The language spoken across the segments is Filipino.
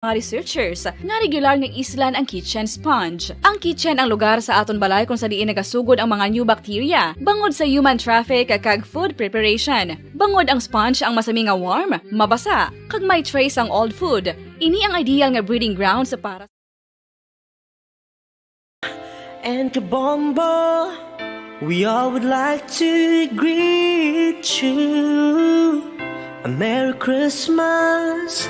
mga researchers nga regular nga islan ang kitchen sponge. Ang kitchen ang lugar sa aton balay kung sa diin nagasugod ang mga new bacteria, bangod sa human traffic kag food preparation. Bangod ang sponge ang masami nga warm, mabasa, kag may trace ang old food. Ini ang ideal nga breeding ground sa para and Kabombo, we all would like to greet you. A Merry Christmas,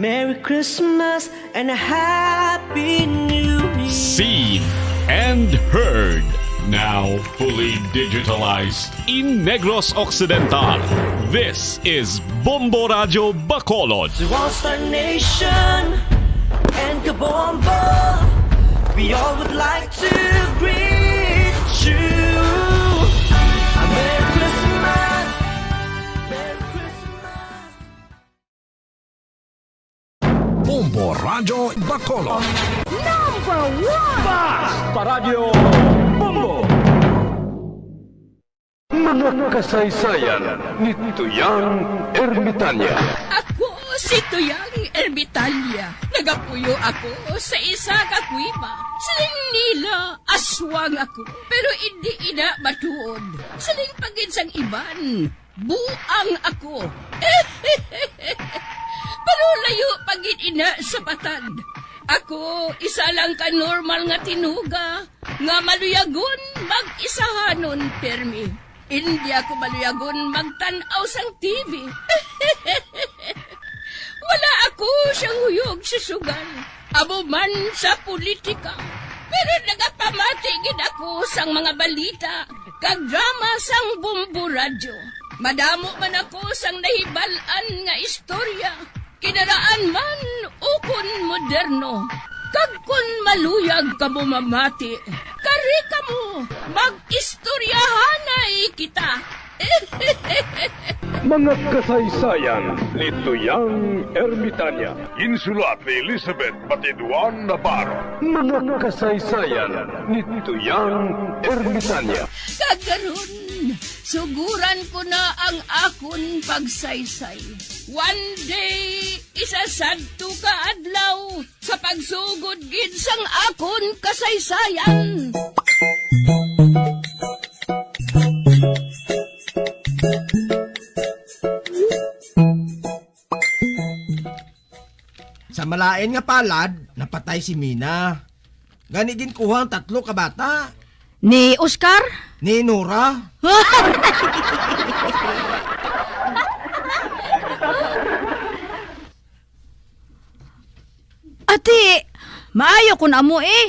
Merry Christmas, and a Happy New Year. Seen and heard. Now fully digitalized in Negros Occidental. This is Bombo Radio Bacolod. To All-Star Nation and Kabombo, we all would like to greet you. A Merry Christmas, Merry Christmas. Bombo Radio Bacolod. Paradyo Bombo. Mga kasaysayan ni Tuyang Ermitanya. Ako si Tuyang Ermitanya. Nagapuyo ako sa isa ka kuiba. Siling nila, aswang ako. Pero hindi ina matuod. Siling paginsang iban, buang ako. Pero layo pagin ina sa batad. Ako, isa lang ka normal nga tinuga, nga maluyagon mag-isahanon, permi. Hindi ako maluyagon magtanaw sang TV. Wala ako siyang huyog sa sugal, amo man sa politika. Pero nagapamatagin ako sang mga balita, kag drama sang Bombo Radio. Madamo man ako sang nahibalan nga istorya, kinaraan man ukon moderno. Kag kun maluyag ka mo mamati, kari ka mo, mag-istoryahanay kita. Mga kasaysayan ni Tuyang Ermitanya. Insulat ni Elizabeth Batiduan Navarro. Mga kasaysayan ni Tuyang Ermitanya. Kagaron, suguran ko na ang akon pagsaysay. One day, isasadto ka adlaw sa pagsugod gid sang akon kasaysayan. Sa malain nga palad, napatay si Mina. Gani ginkuha ang 3 ka bata. Ni Oscar? Ni Nora. Ate, maayo kun amo eh.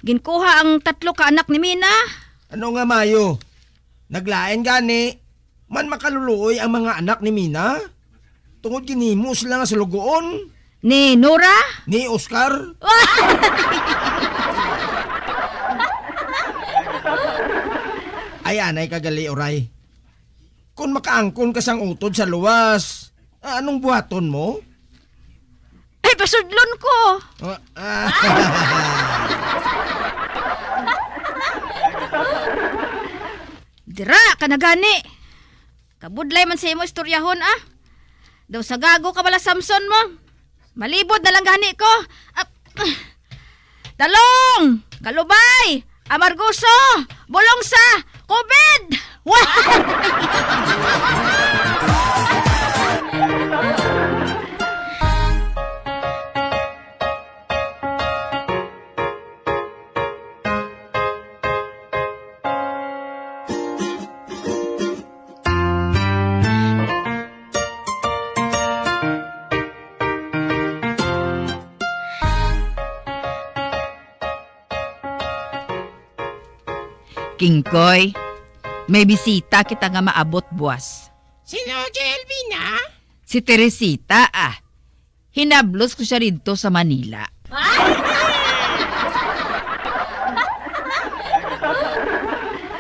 Ginkuha ang 3 ka anak ni Mina. Ano nga mayo? Naglain gani. Man makaluluoy ang mga anak ni Mina. Tungod ginimo sila nga sa lugoon. Ni Nora? Ni Oscar. Ay anay kagali oray. Kung makaangkon ka sang utod sa luwas, anong buhaton mo? Ay, pasudlon ko. Dira, ka na gani. Kabudlay man sa imo istoryahon ah. Daw sa gago ka bala Samson mo. Malibod na lang gani ko. Talong! Kalubay! Amarguso! Bulongsa! Kubid! Kingkoy, may bisita kita nga maabot buwas. Sino, Jelvina? Si Teresita Hinablos ko siya rito sa Manila.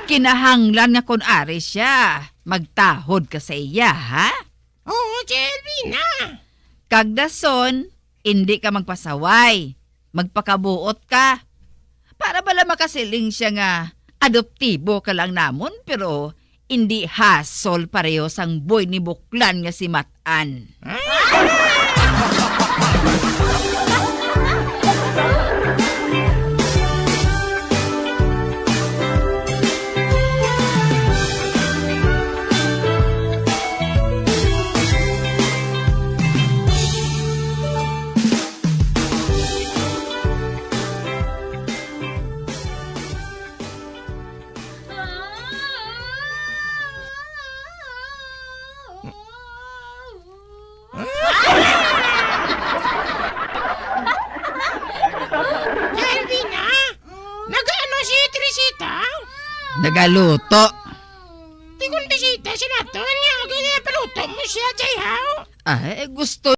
Kinahanglan nga kun ari siya. Magtahod ka sa iya, ha? Oo, Jelvina. Kagdason, hindi ka magpasaway. Magpakabuot ka. Para bala makasiling siya nga adoptibo ka lang namon pero hindi hasol pareho sang boy ni Buklan nga si Matan. Nagaluto. Di kong bisita si Naton nga ginapaluto mo siya, Jayhaw. Ay, gusto.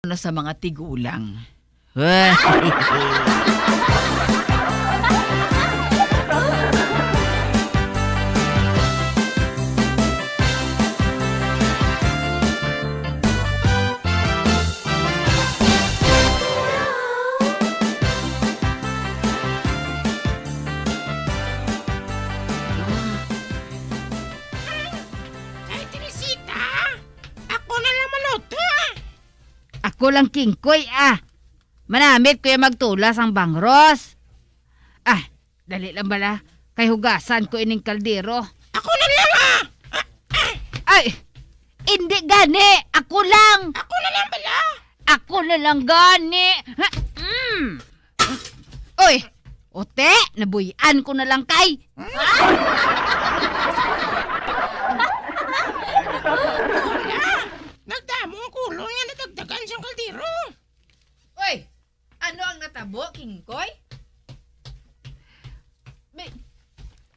Na sa mga tigulang. Ay, Teresita, ako na lang maluto. Ako lang kingkoy Manamit ko yung magtulas ang bangros. Dali lang bala. Kay hugasan ko ining kaldero. Ako na lang Ay! Hindi gani! Ako lang! Ako na lang bala. Ako na lang gani! Oy! Ote! Nabuyan ko na lang kay! Nagdamo ang kulon nga nadagdagan siyang kaldero. Uy! Ano ang natabo, Kingkoy?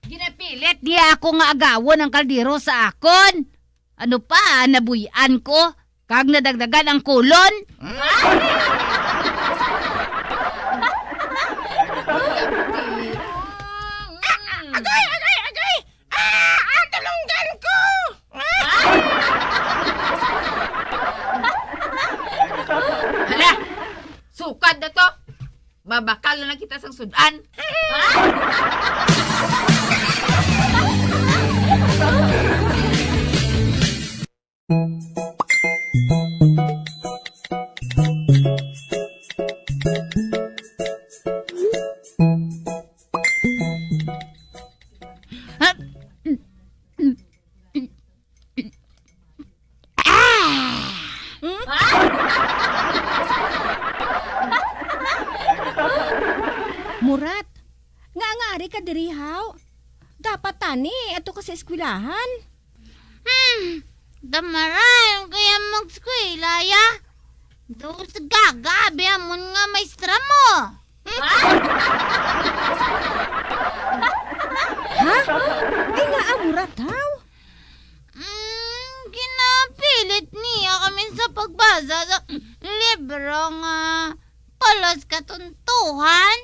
Ginapilit di ako nga agawon ang kaldero sa akon. Ano pa, nabuyan ko? Kag nadagdagan ang kulon? Agay! Ang talonggan ko! Hala! Sukad na to! Babakal na lang kita sang sudan. Murat, nga-ngari ka diri haw. Dapat tani, ato ka sa eskwelahan. Damaran, kaya mag-skwela ya. Doon sa gagabi amon nga maestra mo. Ha? Ay nga Murat haw. Ginapilit niya kami sa pagbasa sa libro nga palos katuntuhan.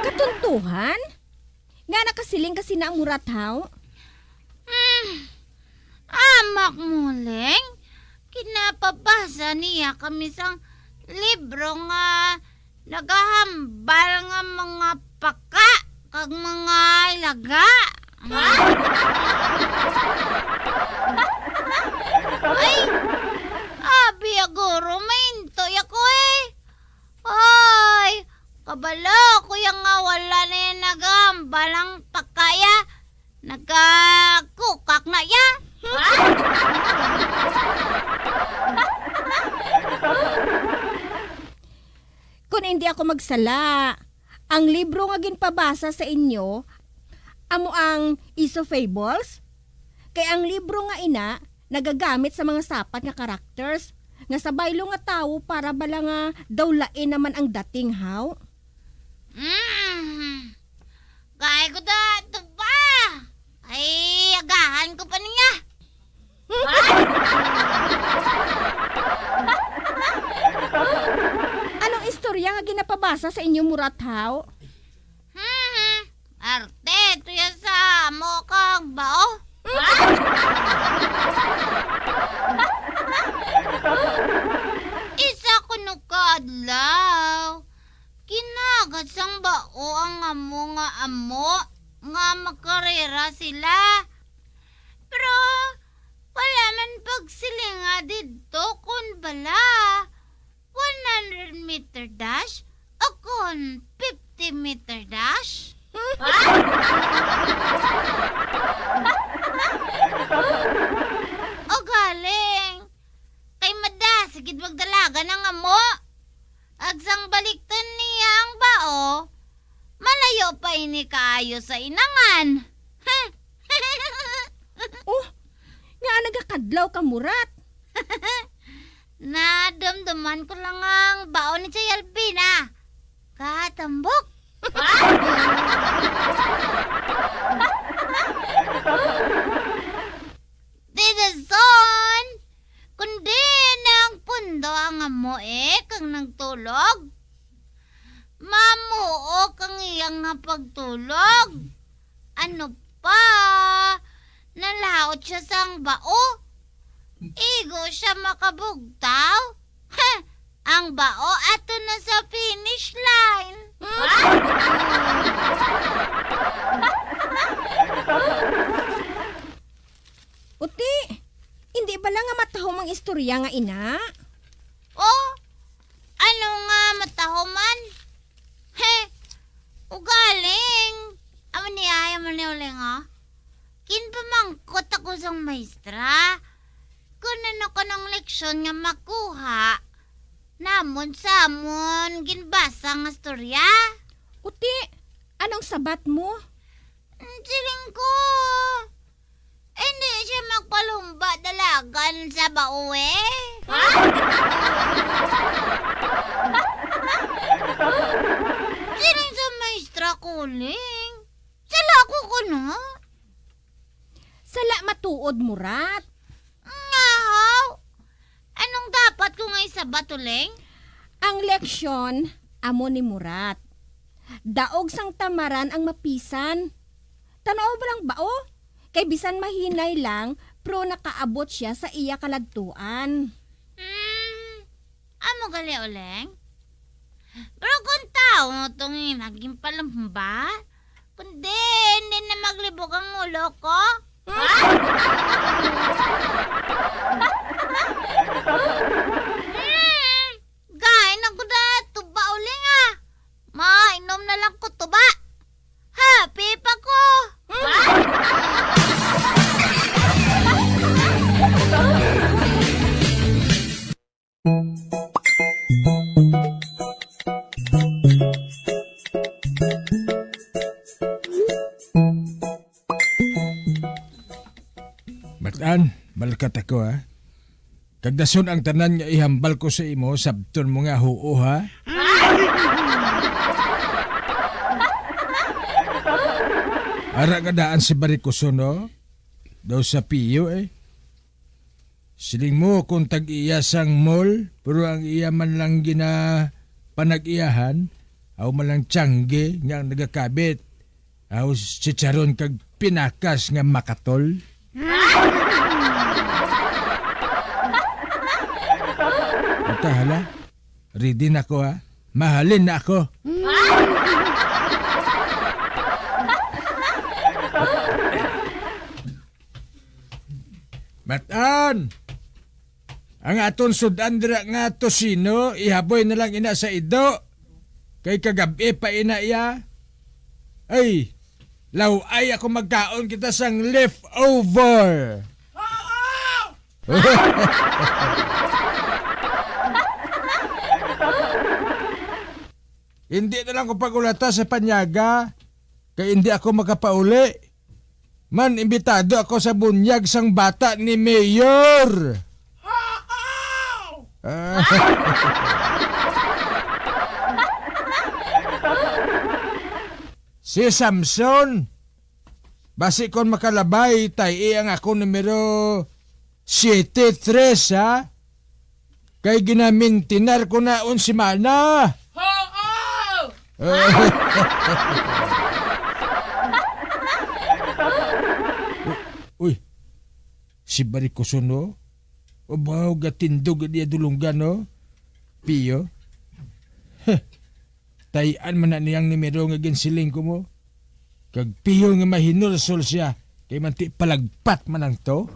Katuntuhan? Nga nakasiling kasi na ang Murat haw. Amak muling, kinapabasa niya kami sa libro nga nagahambal nga mga paka kag mga ilaga. Ay, abi aguro maintoy ako Ay, kabalo ko yung nga wala na yung nagahambal ang pakaya. Nagkakukak na ya. Kung hindi ako magsala, ang libro nga ginpabasa sa inyo, amo ang Isofables. Kay ang libro nga ina, nagagamit sa mga sapat nga characters, nga sa baylo nga tao para bala nga dawlain naman ang dating haw. Kaya ko da ito ba? Ay, agahan ko pa niya. Anong istorya nga ginapabasa sa inyo Murat haw? Arte, tuya sa mo kang bao. Isa ko nukadlaw. Kinagad sang bao ang amo nga makarera sila. Pero wala man pagsilinga dito kun bala. Wala 100-meter dash o kon 50-meter dash? O galing, kay mada, sigid magdalaga ng amo. Agsang balikton niya ang bao, malayo pa ini kaayo sa inangan. Oh, nga nagakadlaw ka murat. Nadamdaman ko lang ang bao ni Chay Albina. Katambok. Son, kundi ng pundo ang amo kang nagtulog. Mamuo kang iyang napagtulog. Ano pa? Nalaot siya sang bao. Igo siya makabugtaw. Ang bao ato na sa finish line. Uti, hindi ba lang nga matahom ang istorya nga ina? Oh, ano nga matahuman? Ugaling. Aman ni ay, aman ni uling kinpamangkot ako sang maestra. Kung ano ko ng leksyon nga makuha, namon samon ginbasa nga storya. Uti, anong sabat mo? Siling ko. Hindi siya magpalumba dalagan sa bauwe. Siling sa maestra kuling. Sala ko no? Sala matuod murat. Ngaw. Anong dapat ko nga isabat uling? Ang leksyon, amo ni murat. Daog sang tamaran ang mapisan. Tanaw ba lang bao? Kay bisan mahinay lang, pero nakaabot siya sa iya kalagtuan. Amo gali uling? Pero kung tao mo itong naging palumba, kundi hindi na maglibog ang ulo ko. Gain ako na tuba uling Mainom na lang ko tuba. Happy pa ko. Matan, malkat ako ha. Kagdason ang tanan nga ihambal ko sa imo, sabton mo nga huo ha. Ara nga daan si Barikuso no? Daw sa piyo Siling mo kung tag-iya sang mall, pero ang iya man lang gina panag-iyahan, aw man lang tiyangge nga nagakabit, aw chicharon kag pinakas nga makatol. Ata hala, ready na ko ha, mahalin na ako. Matan! Ang aton sudan dira nga tosino, ihaboy na lang ina sa ido. Kay kagabi pa ina iya. Ay, law ay ako magkaon kita sang leftover. Hindi na lang ko pagulata sa panyaga. Kay hindi ako makapauli. Man, imbitado ako sa bunyag sang bata ni Mayor. Si Samson, basi kon makalabay, tay ang ako numero 73 ha. Kay ginamintinar ko na un si Mana. Uy, si Barikuso no? O bahaw gatindog niya dulunggan no? Piyo? Tayan man na niyang nimero nga ginsiling ko mo. Kag piyo nga mahinulsol siya. Kay manti palagpat man ang to.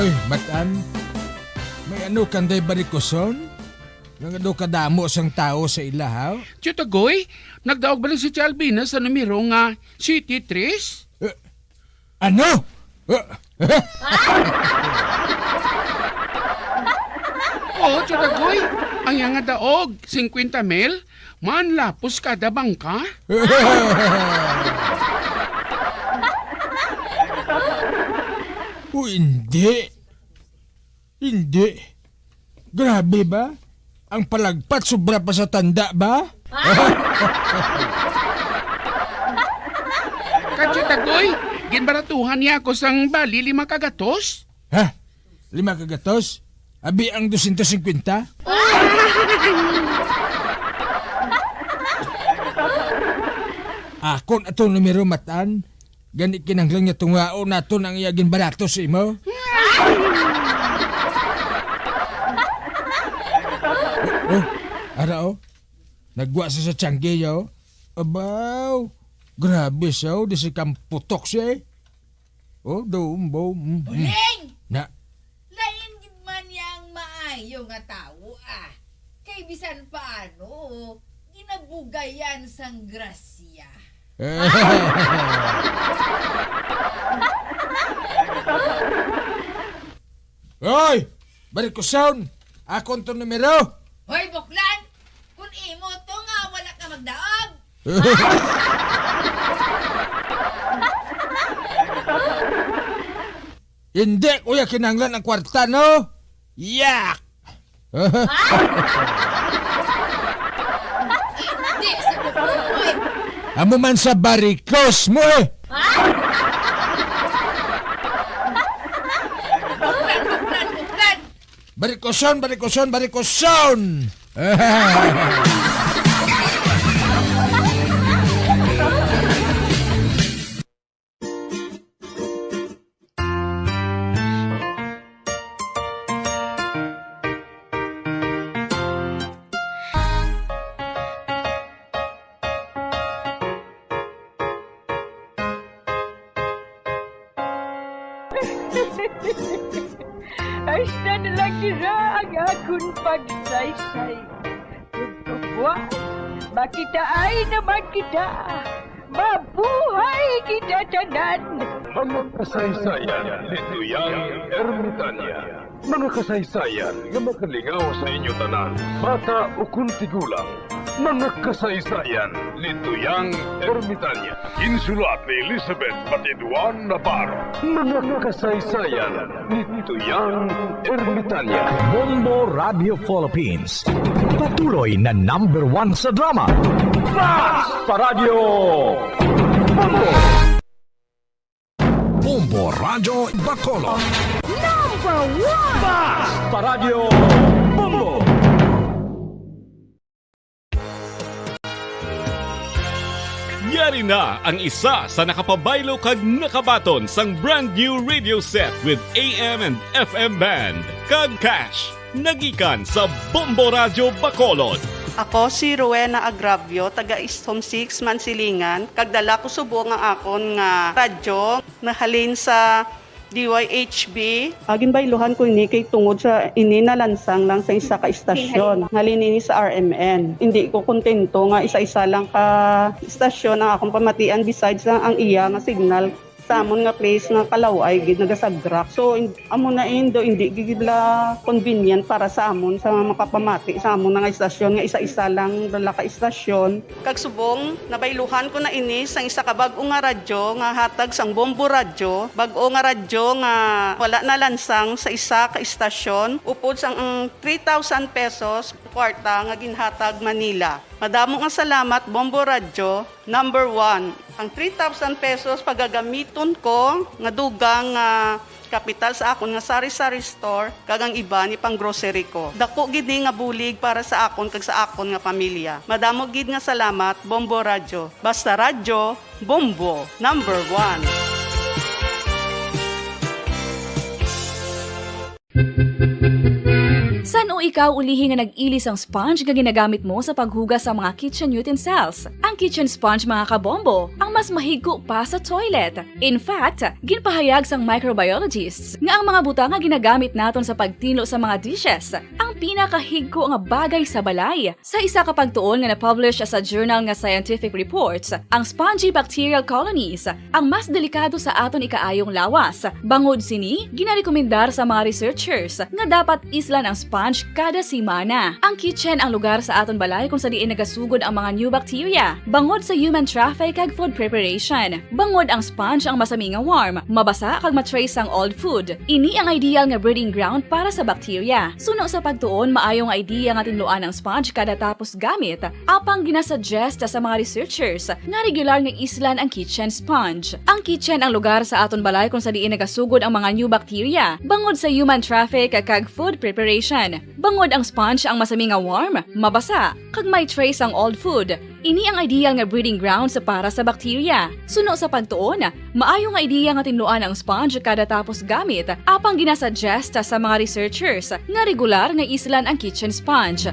Oy, Matan. May ano kanday barikoson? Nga ano kadamo sang tao sa ilahaw? Chutagoy, nagdaog ba lang si Chalbina sa numero nga City 3? Ano? Oo, Chutagoy. Ang yang nga daog, 50 mil, manlapos kada bangka. O hindi. Hindi. Grabe ba? Ang palagpat sobra pa sa tanda ba? Kachutagoy, ginbaratuhan niya ako sang bali 5 kagatos. Ha? 5 kagatos? Abi ang 250? Akon atong numero, Matan. Gani kinanglang niya tungao naton ang iyagin baratos imo. Ara nagwa sa tiyangge yo. Abaw, grabe siya, di si kamputok siya. Dumbo. Uling! Na, Lain gid man yang maayo nga tao Kay bisan paano, ginabugayan sang grasya. Hoy! Balik ko sound! Akon to numero! Hoy, buklan! Kung imo to nga, wala ka magdaog! Hindi, kuya, kinanglan ang kwarta, no? Yak! Hindi sa bukoy! Amo man sa barikos mo eh! Buklan! Barikoson! Ay, na lang nila ang akong pagsaysay. Tugtugwan, makita ay naman kita. Mabuhay kita tanan. Mga kasaysayan ni Tuyang Ermitanya. Mga kasaysayan nga makalingaw sa inyo tanan, bata o kuntigulang. Mga kasaysayan ni Tuyang Ermitanya. Insulat ni Elizabeth Batiduan Navarro. Mga kasaysayan ni Tuyang Ermitanya. Bombo Radio Philippines. Patuloy na #1 sa drama. Fast Paradio Bombo! Bombo Radio Bacolod. #1 Fast Paradio Bombo! Yari na ang isa sa nakapabaylo kag nakabaton sang brand new radio set with AM and FM band. Kag cash, nagikan sa Bombo Radio Bacolod. Ako si Rowena Agravio, taga Eastham 6, Mansilingan. Kagdala ko subo nga akon nga radyo nahalin sa DYHB. Agin bayluhan ko ini kay tungod sa ini nalansang lang sa isa ka istasyon. Halin ini sa RMN. Hindi ko kontento nga isa-isa lang ka istasyon ang akong pamatian besides ang iya nga signal sa amon nga place nga kalaway gid nagasagrak. So amo na indo hindi gid la convenient para sa amon sa makapamati sa amon nga istasyon nga isa-isa lang dala ka istasyon. Kag subong nabayluhan ko na ini sang isa ka bag-o nga radyo nga hatag sang Bombo Radio, bag-o nga radyo nga wala na lansang sa isa ka istasyon upod sang 3,000 pesos kwarta nga ginhatag Manila. Madamo nga salamat Bombo Radio. #1, ang 3,000 pesos pagagamiton ko nga dugang kapital sa akon nga sari-sari store kag ang iba ni pang grocery ko. Dako gid ni nga bulig para sa akon kag sa akon nga pamilya. Madamo gid nga salamat Bombo Radio. Basta radyo, Bombo #1. San o ikaw ulihi nga nag-ilis ang sponge nga ginagamit mo sa paghugas sa mga kitchen utensils? Ang kitchen sponge mga kabombo, ang mas mahigko pa sa toilet. In fact, ginpahayag sang microbiologists nga ang mga buta nga ginagamit naton sa pagtinlo sa mga dishes ang pinakahigko nga bagay sa balay. Sa isa ka pagtuon nga na-publish sa journal nga Scientific Reports, ang spongy bacterial colonies ang mas delikado sa aton ikaayong lawas. Bangod sini, ginarekomendar sa mga researchers nga dapat islan ang sponge kada simana. Ang kitchen ang lugar sa aton balay kung sa diin nagasugod ang mga new bacteria. Bangod sa human traffic kag food preparation. Bangod ang sponge ang masami nga warm, mabasa kag matrace ang old food. Ini ang ideal nga breeding ground para sa bacteria. Suno sa pagtuon, maayong idea nga tinluan ang sponge kada tapos gamit. Apang ginasuggest sa mga researchers nga regular nga islan ang kitchen sponge. Ang kitchen ang lugar sa aton balay kung sa diin nagasugod ang mga new bacteria. Bangod sa human traffic kag food preparation. Bangod ang sponge ang masami nga warm, mabasa kag may trace ang old food. Ini ang ideal nga breeding ground sa para sa bacteria. Suno sa pagtuon, maayong idea nga tinluan ang sponge kada tapos gamit. Apang ginasuggest sa mga researchers nga regular nga islan ang kitchen sponge.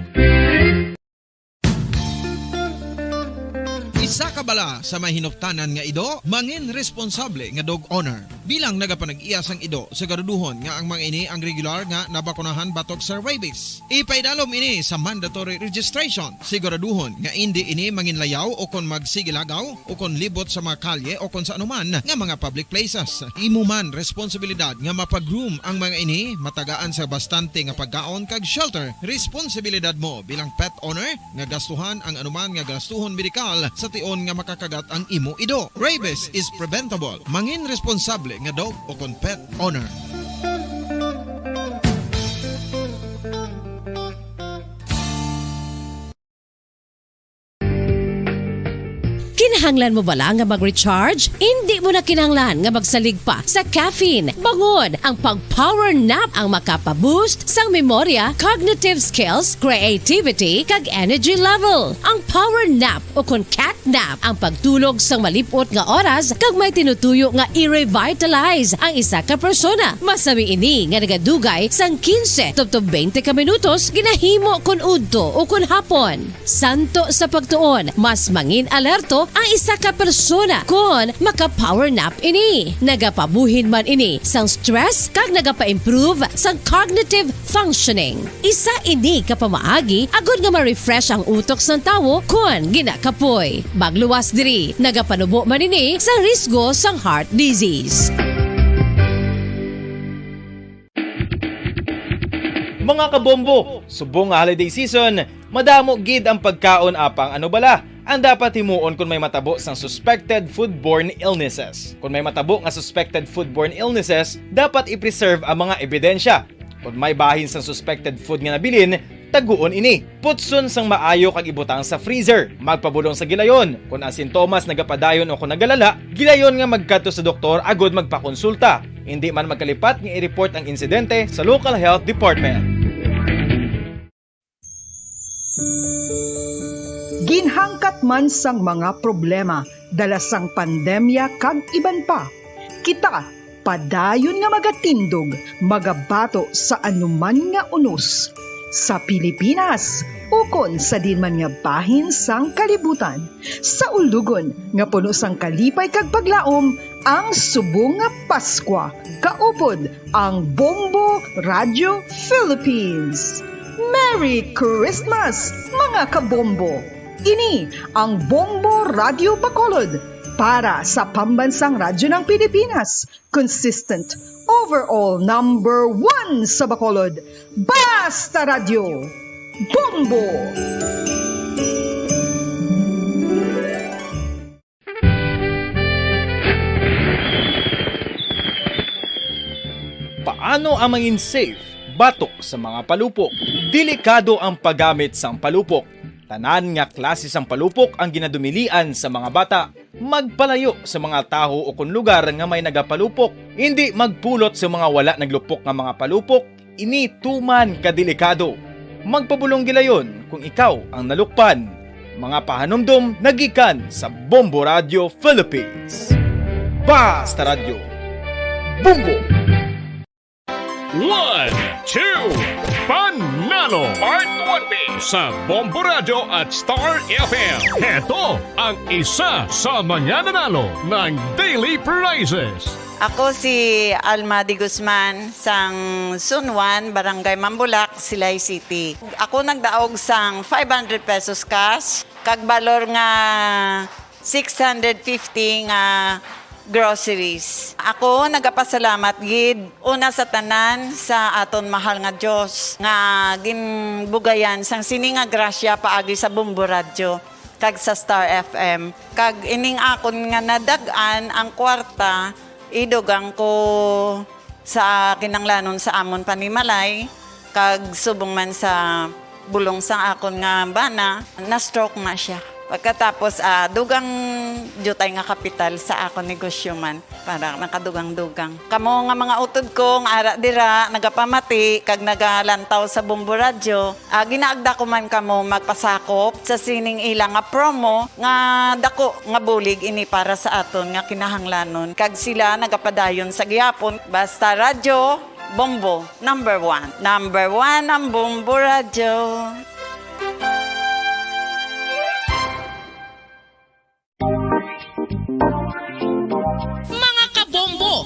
Isa ka bala sa mahinuptanan nga ido, mangin responsable nga dog owner. Bilang nagapanag-iyas ang ido, siguraduhon nga ang mga ini ang regular nga nabakunahan batok sa rabies. Ipaidalom ini sa mandatory registration. Siguraduhon nga hindi ini manginlayaw o kon magsigilagaw o kon libot sa mga kalye o kon sa anuman nga mga public places. Imo man responsibilidad nga mapag-groom ang mga ini, matagaan sa bastante nga pagkaon kag shelter. Responsibilidad mo bilang pet owner nga gastuhan ang anuman nga gastuhon medikal sa tion nga makakagat ang imo ido. Rabies is preventable. Mangin responsable nga dog o kon pet owner. Kinahanglan mo bala nga mag-recharge? Hindi mo na kinahanglan nga magsalig pa sa caffeine. Bangod, ang pag-power nap ang makapaboost sang memorya, cognitive skills, creativity, kag energy level. Ang power nap o kon cat nap ang pagtulog sang malipot nga oras kag may tinutuyo nga i-revitalize ang isa ka persona. Masami ini nga nagadugay sang 15 to 20 ka minutos ginahimo kun udto o kun hapon. Santo sa pagtuon, mas mangin alerto ang isa ka persona kung maka-power nap ini. Nagapabuhin man ini sang stress kag nagapa-improve sang cognitive functioning. Isa ini kapamaagi agud nga ma-refresh ang utok sang tawo kung ginakapoy. Bagluwas diri, nagapanubo man ini sa risgo sang heart disease. Mga kabombo, subong nga holiday season, madamo gid ang pagkaon apang ano bala ang dapat himuon kung may matabo sang suspected foodborne illnesses. Kung may matabo nga suspected foodborne illnesses, dapat i-preserve ang mga ebidensya. Kung may bahin sang suspected food nga nabilin, taguon ini. Putson sang maayo kag ibutang sa freezer. Magpabulong sa gilayon. Kung ang sintomas nagapadayon o kung nagalala, gilayon nga magkadto sa doktor agud magpakonsulta. Hindi man magkalipat nga i-report ang insidente sa local health department. Ginhangkat man sang mga problema dala sang pandemya kag iban pa. Kita padayon nga magatindog, magabato sa anuman nga unos. Sa Pilipinas, ukon sa dinman nga bahin sang kalibutan. Sa ulugon nga puno sang kalipay kag paglaom, ang subong nga Paskwa. Kaupod ang Bombo Radio Philippines. Merry Christmas, mga kabombo! Ini ang Bombo Radio Bacolod para sa pambansang radyo ng Pilipinas. Consistent, overall number 1 sa Bacolod. Basta Radio! Bombo! Paano ang mangin safe batok sa mga palupok? Delikado ang paggamit sang palupok. Tanan nga klase sang palupok ang ginadumilian sa mga bata. Magpalayo sa mga taho o kung lugar nga may nagapalupok. Hindi magpulot sa mga wala naglupok nga mga palupok. Ini tuman kadelikado. Magpabulong gilayon kung ikaw ang nalukpan. Mga pahanumdum nagikan sa Bombo Radio Philippines. Basta Radio. Bombo! 1, 2, Panay! Nanalo Part 1B sa Bombo Radio at Star FM. Ito ang isa sa mga nanalo ng Daily Prizes. Ako si Alma de Guzman sang Sunwan, Barangay Mambulak, Silay City. Ako nagdaog sang 500 pesos cash, kag balor nga 650 nga groceries. Ako nagapasalamat gid una sa tanan sa aton mahal nga Dios nga ginbugayan sang sini nga grasya paagi sa Bombo Radio kag sa Star FM. Kag ining akon nga nadag-an ang kwarta idugang ko sa kinanglanon sa amon panimalay kag subong man sa bulong sa akon nga bana na-stroke na siya. Pagkatapos, dugang jutay nga kapital sa akong negosyo man. Para nakadugang-dugang. Kamo nga mga utod ko, nga ara dira, nagapamati, kag nagalantaw sa Bombo Radio. Ginaagda ko man kamo magpasakop sa sining ilang nga promo, nga dako nga bulig ini para sa aton nga kinahanglanon. Kag sila nagapadayon sa gihapon. Basta Radio, Bombo, number 1. Number 1 ang Bombo Radio.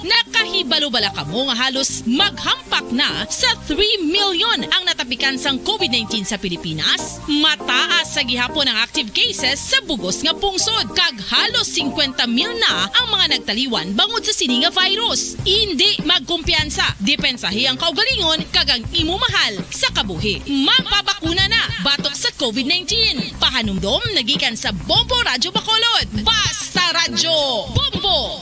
Nakahibalo-bala ka mo nga halos maghampak na sa 3 million ang natapikan sang COVID-19 sa Pilipinas. Mataas sa gihapon ang active cases sa bugos nga pungsod. Kag halos 50 mil na ang mga nagtaliwan bangod sa sini nga virus. Hindi magkumpiyansa. Depensahi ang kaugalingon kag ang imo mahal sa kabuhi. Magpabakuna na batok sa COVID-19. Pahanumdom nagikan sa Bombo Radio Bacolod. Basta Radio Bombo!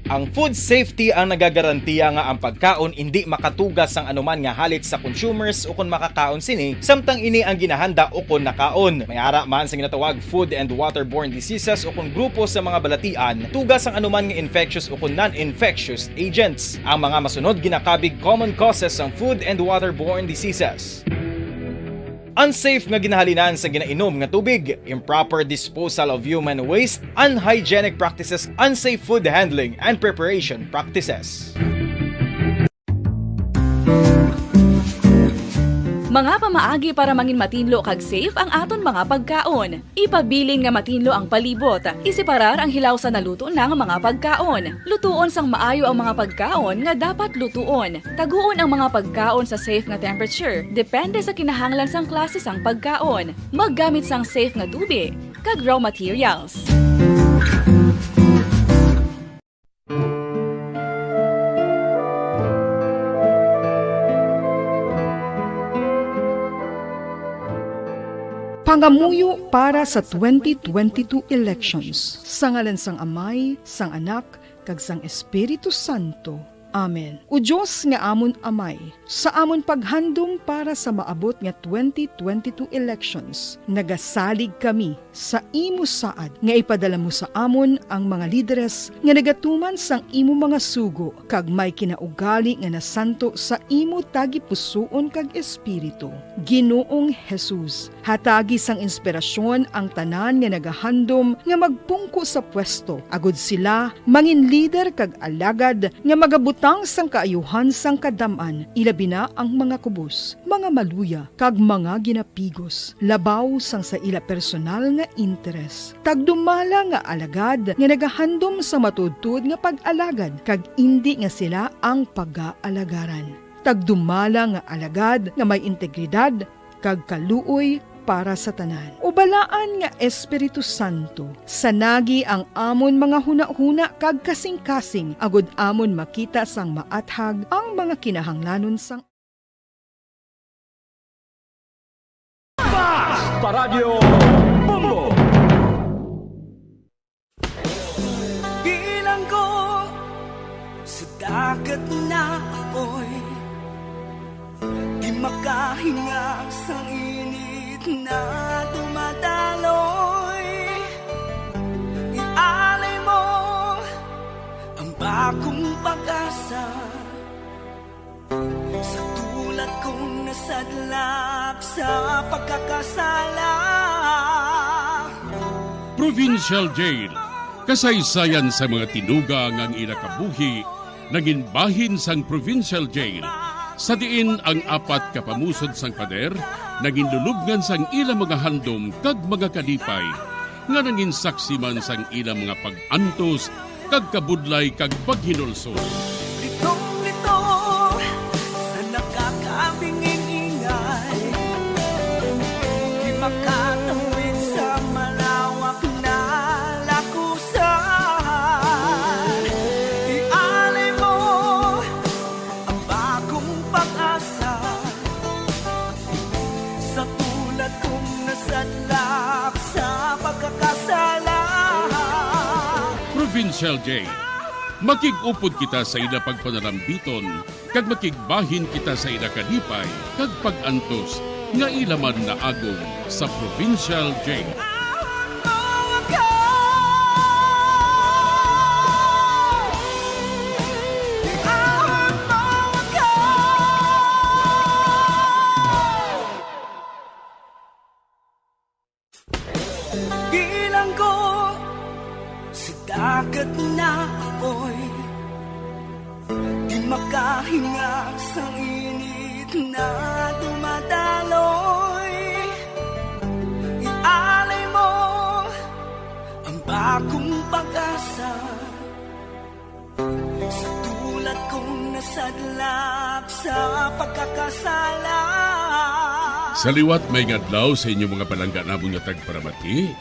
Ang food safety ang nagagarantiya nga ang pagkaon hindi makatugas ang anuman nga halit sa consumers o kung makakaon sini, samtang ini ang ginahanda o kung nakaon. May ara man sa ginatawag food and waterborne diseases o kung grupo sa mga balatian, tugas ang anuman nga infectious o kung non-infectious agents. Ang mga masunod ginakabig common causes ng food and waterborne diseases. Unsafe nga ginahalinan sa ginainom nga tubig, improper disposal of human waste, unhygienic practices, unsafe food handling, and preparation practices. Mga pamaagi para mangin matinlo kag safe ang aton mga pagkaon. Ipabilin nga matinlo ang palibot. Isiparar ang hilaw sa naluto ng mga pagkaon. Lutuon sang maayo ang mga pagkaon nga dapat lutuon. Taguon ang mga pagkaon sa safe nga temperature. Depende sa kinahanglan sang klase sang pagkaon. Maggamit sang safe nga tubig kag raw materials. Pangamuyo para sa 2022 elections. Sa ngalan sang Amay, sang Anak, kag sang Espiritu Santo. Amen. O Diyos nga amon Amay, sa amon paghandom para sa maabot nga 2022 elections, nagasalig kami sa imo saad nga ipadala mo sa amon ang mga lideres nga nagatuman sang imo mga sugo kag may kinaugali nga nasanto sa imo tagi pusoon kag espiritu. Ginoong Jesus, hatagi sang inspirasyon ang tanan nga nagahandom nga magpungko sa pwesto. Agud sila mangin leader kag alagad nga magabutang sang kaayuhan sang kadaman, ilabi na ang mga kubos, mga maluya, kag mga ginapigos, labaw sang sa ila personal nga interes. Tagdumala nga alagad nga nagahandom sa matudtud nga pag-alagad, kag indi nga sila ang pag-aalagaran. Tagdumala nga alagad nga may integridad, kag kaluoy para sa tanan. Ubalaan nga Espiritu Santo, sanagi ang amon mga huna-huna kag kasing-kasing, agud amon makita sang maathag ang mga kinahanglanon sang Basta Radio Bombo! Bilang ko sa dagat na apoy, di makahinga sa init na dumadaloy. Ialay mo ang bagong pag-asa sa tulad kong nasadlak sa pagkakasala. Provincial Jail, kasaysayan sa mga tinugang ang inakabuhi naging bahin sang provincial jail. Sa diin ang apat kapamusod sang pader, naging lulubngan sang ilang mga handom kag mga kalipay, nga naging saksi man sang ilang mga pag-antos, kag kabudlay kag paghinulsol. Litong-lito sa nakakabingin-ingay, di makatawid sa malawak na lakusan. Ialay mo ang bagong pag-asa sa tulad kong nasadlak sa pagkakasala. Provincial Jail. Makig-upod kita sa ila pagpanalambiton, kag makigbahin kita sa ila kalipay, kag pag-antos, nga ilaman na agong sa Provincial Jail. Bilang ko sa dagat na apoy, di makahinga sa init na dumadaloy. Ialay mo ang bagong pag-asa sa tulad kong nasadlak sa pagkakasala. Sa liwat may ngadlaw sa inyong mga palangga namong nga tagparamati.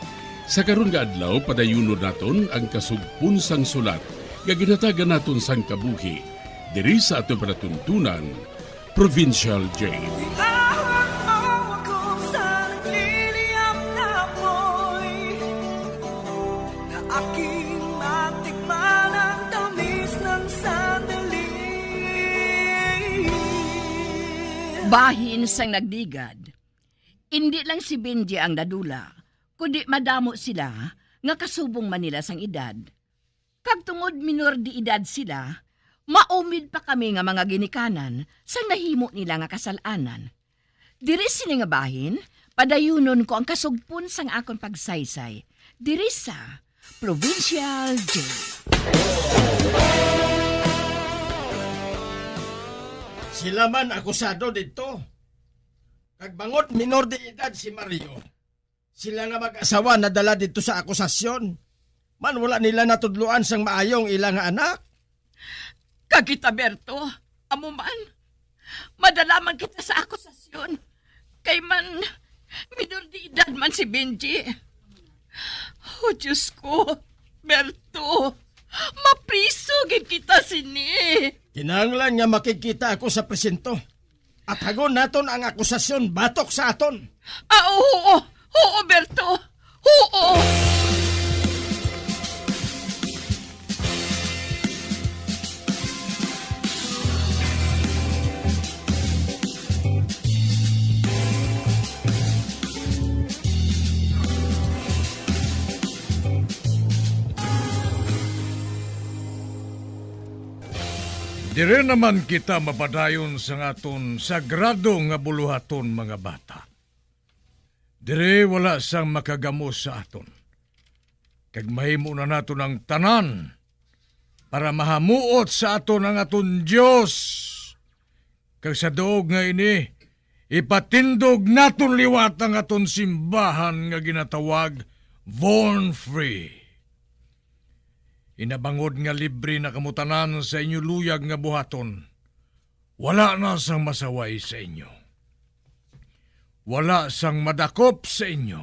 Sa karon nga adlaw padayunon naton ang kasugpon sang sulat nga ginatagan naton sang kabuhi diri sa aton panatuntunan, Provincial Jail. Bahin sang nagdigad. Hindi lang si Benji ang nadula, kundi madamo sila nga kasubong Manila sang edad. Kag tungod minor di edad sila, maumid pa kami nga mga ginikanan sang nahimo nila nga kasalanan. Diri sini nga bahin, padayunon ko ang kasugpon sang akon pagsaysay. Diri sa Provincial Jail. Sila man akusado dito. Kagbangot minor de edad si Mario. Sila nga mag-asawa na dala dito sa akusasyon. Man wala nila natudluan sang maayong ilang anak. Kagita Berto, amo man, madalaman kita sa akusasyon. Kay man, minor de edad man si Benji. Oh, Diyos ko, Berto, mapriso gid kita sini. Kinahanglan nga makikita ako sa presinto. At hagon naton ang akusasyon batok sa aton. Oo, oo, Berto, oo. Dire naman kita mapadayon sa aton sagrado nga buluhaton mga bata. Dire wala sang makagamos sa aton. Kag mahimo na naton ang tanan para mahamuot sa aton ang aton Dios. Kag sa doog nga ini, ipatindog naton liwat ang aton simbahan nga ginatawag Born Free. Inabangod nga libre na kamutanan sa inyo luyag nga buhaton. Wala na sang masaway sa inyo. Wala sang madakop sa inyo.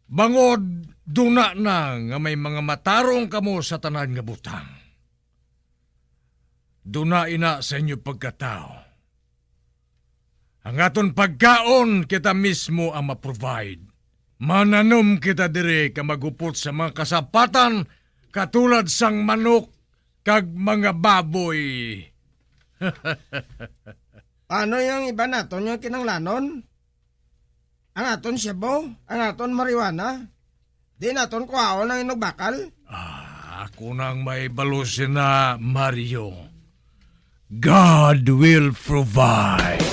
Bangod duna na nga may mga matarong kamo sa tanan nga butang. Duna ina sa inyo pagkatao. Ang aton pagkaon kita mismo ang ma-provide. Mananom kita dire ka magupot sa mga kasapatan katulad sang manok kag mga baboy. Ano yung iba naton yung kinanglanon? Ang aton siyabo? Ang aton marijuana? Di naton kuhaon ang inugbakal? Ako nang may balusin na Mario. God will provide.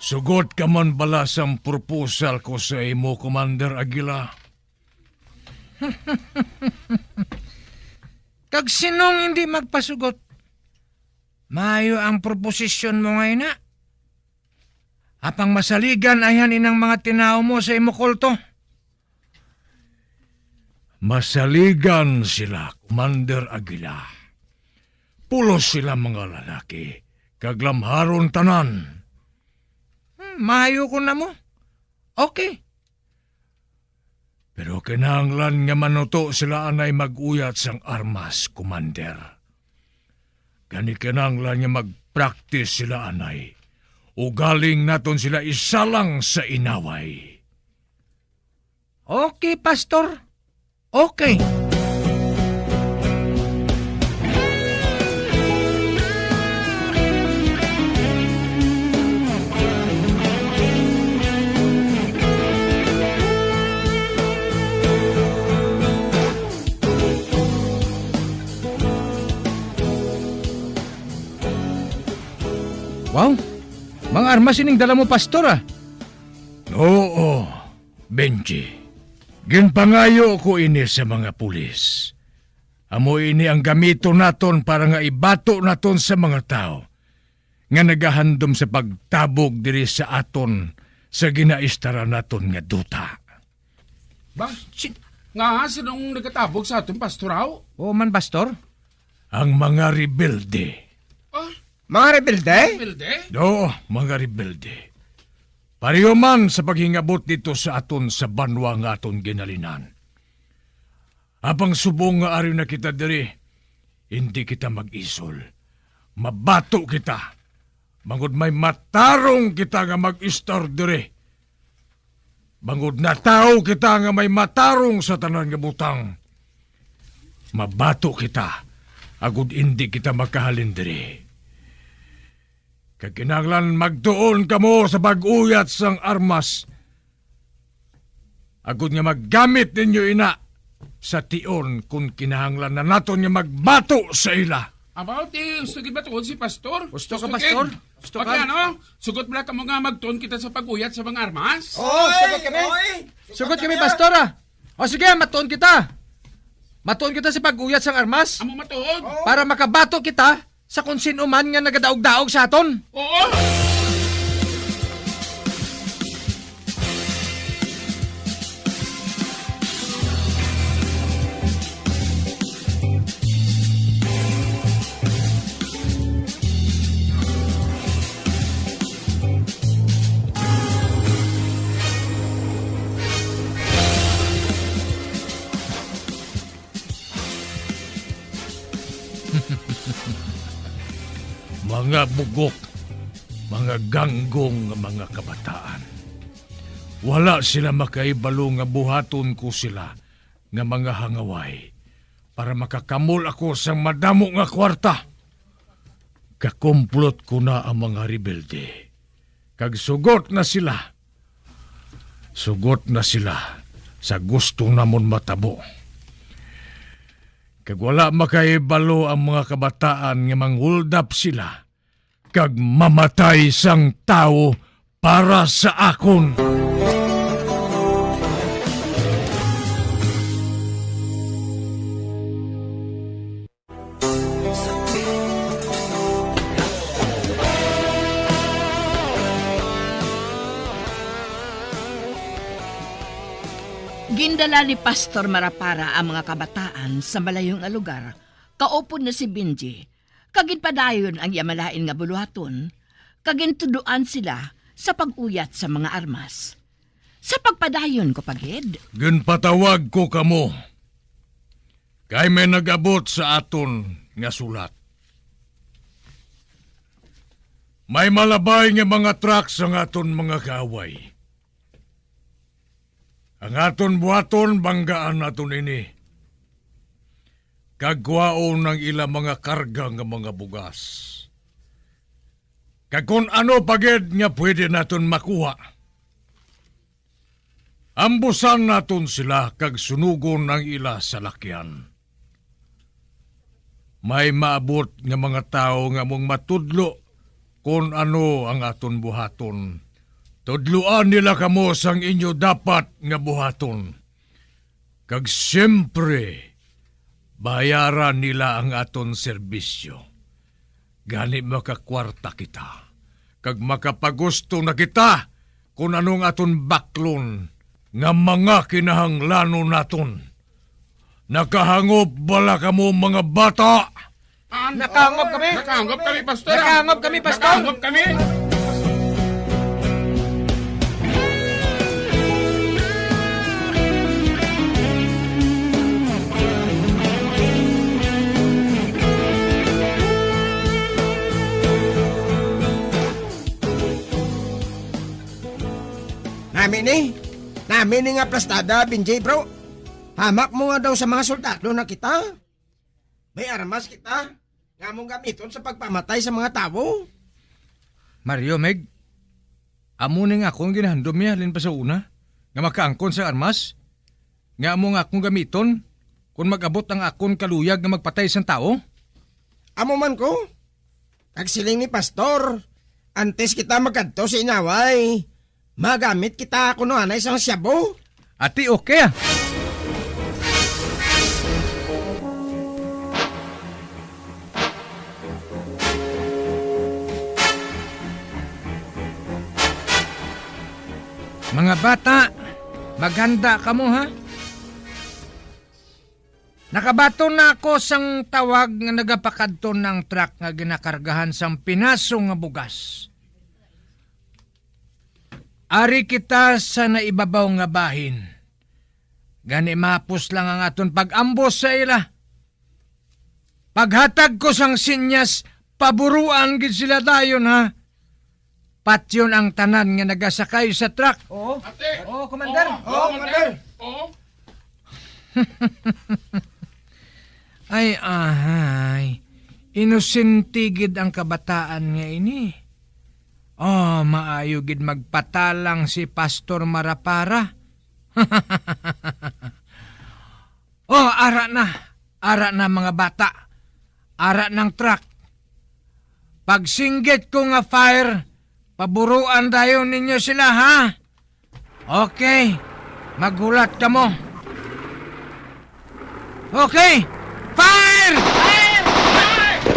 Sugot ka man bala sang proposal ko sa imo, Commander Aguila. Kag sinong hindi magpasugot? Maayo ang proposisyon mo ngayon na. Apang masaligan ayan inang mga tinao mo sa imo kulto. Masaligan sila, Commander Aguila. Pulos sila mga lalaki, kaglamharon tanan. Maayo ko na mo. Okay. Pero kinahanglan nga manuto sila anay mag-uyat sang armas, Commander. Gani kinahanglan nga mag-practice sila anay. O galing naton sila isalang sa inaway. Okay, Pastor. Okay. Wow, mga armas ining dala mo, Pastor, ah. Oo, Benji. Ginpangayo ko ini sa mga pulis. Amo ini ang gamito naton para nga ibato naton sa mga tao nga nagahandom sa pagtabog diri sa aton sa ginaistara naton nga duta. Ba? Nga, sinong nagatabog sa aton, Pastoraw? Oo man, Pastor. Ang mga rebelde. Mga rebelde? Rebelde? Oo, mga rebelde. Pareho man sa paghingabot dito sa aton sa banwa nga aton ginalinan. Apang subong nga ari na kita diri, hindi kita mag-isol. Mabato kita. Bangod may matarong kita nga mag-istar diri. Bangod na tao kita nga may matarong sa tanan nga butang. Mabato kita. Agud hindi kita makahalin diri. Kaginanglan magtuon ka mo sa pag-uyat sang armas. Agud nga maggamit ninyo ina sa tion kung kinahanglan na naton nga magbato sa ila. About gusto ba tuon si Pastor? Gusto ka, Pastor? Gusto ka? Okay, ano? Sugot mo ka mo nga magtuon kita sa pag-uyat sa mga armas? Oo, sugot kami. Sugot kami, Pastor, ah. O sige, matuon kita. Matuon kita sa pag-uyat sang armas. Amo matuon? Para makabato kita sa kung sino man nga nagadaog-daog sa aton. Oo! Mga bugok, mga ganggong nga mga kabataan. Wala sila makaibalo nga buhaton ko sila nga mga hangaway para makakamol ako sa madamo nga kwarta. Kakumplot ko na ang mga rebelde. Kag sugot na sila. Sugot na sila sa gusto namon matabo. Kag wala makaibalo ang mga kabataan nga manghuldap sila kag mamatay sang tao para sa akon. Gindala ni Pastor Marapara ang mga kabataan sa malayong lugar. Kaupod na si Benji. Kaginpadayon ang yamalain nga buluhaton. Kagintuduan sila sa pag-uyat sa mga armas. Sa pagpadayon ko pagid. Ginpatawag ko kamo. Kay may nagabot sa aton nga sulat. May malabay nga mga trucks ang aton mga kaaway. Ang aton buhaton banggaan naton ini. Kagwaon ng ila mga karga nga mga bugas. Kag kung ano pagid nga pwede naton makuha. Ambusan naton sila kag sunugon ang ila sa lakyan. May maabot nga mga tao nga mong matudlo kung ano ang aton buhaton Tudluan nila kamo sang inyo dapat nga buhaton. Kag siyempre, bayaran nila ang aton serbisyo. Gani makakwarta kita. Kag makapagusto na kita kung anong aton baklon nga mga kinahanglanon naton. Nakahangop bala kamo mga bata? Nakahangop kami! Nakahangop kami, Pastor! Nakahangop kami, Pastor! Nakahangop kami! Namin ni nga plastada, Binjay bro. Hamak mo nga daw sa mga soldado na kita. May armas kita. Nga mong gamiton sa pagpamatay sa mga tao. Mario, Meg, amo ning akong ginahandom niya halin pa sa una, nga makaangkon sa armas, nga amo nga akong gamiton, kung mag-abot ang akong kaluyag nga magpatay sa tao. Amo man ko. Kagsiling ni Pastor, antes kita magkadto sa inaway, magamit kita kuno na isang syabo. Ati okay ah. Mga bata, maghanda ka mo ha? Nakabato na ako sang tawag nga nagapakadto ng truck nga ginakargahan sang pinaso nga bugas. Ari kita sa naibabaw nga bahin. Gani mapus lang ang aton pag-ambos sa ila. Paghatag ko sang sinyas, paburuan gid sila dayon ha. Patyon ang tanan nga nagasakay sa truck. Oo. Ate! Oo, Commander. Oo, Commander. Oo. Ay, inusintigid ang kabataan nga ini. Oh, maayo gid magpatalang si Pastor Marapara. Oh, ara na mga bata. Ara ng truck. Pag singgit ko nga fire, paburuan dayon ninyo sila ha. Okay, maghulat ka mo. Okay, fire! Fire!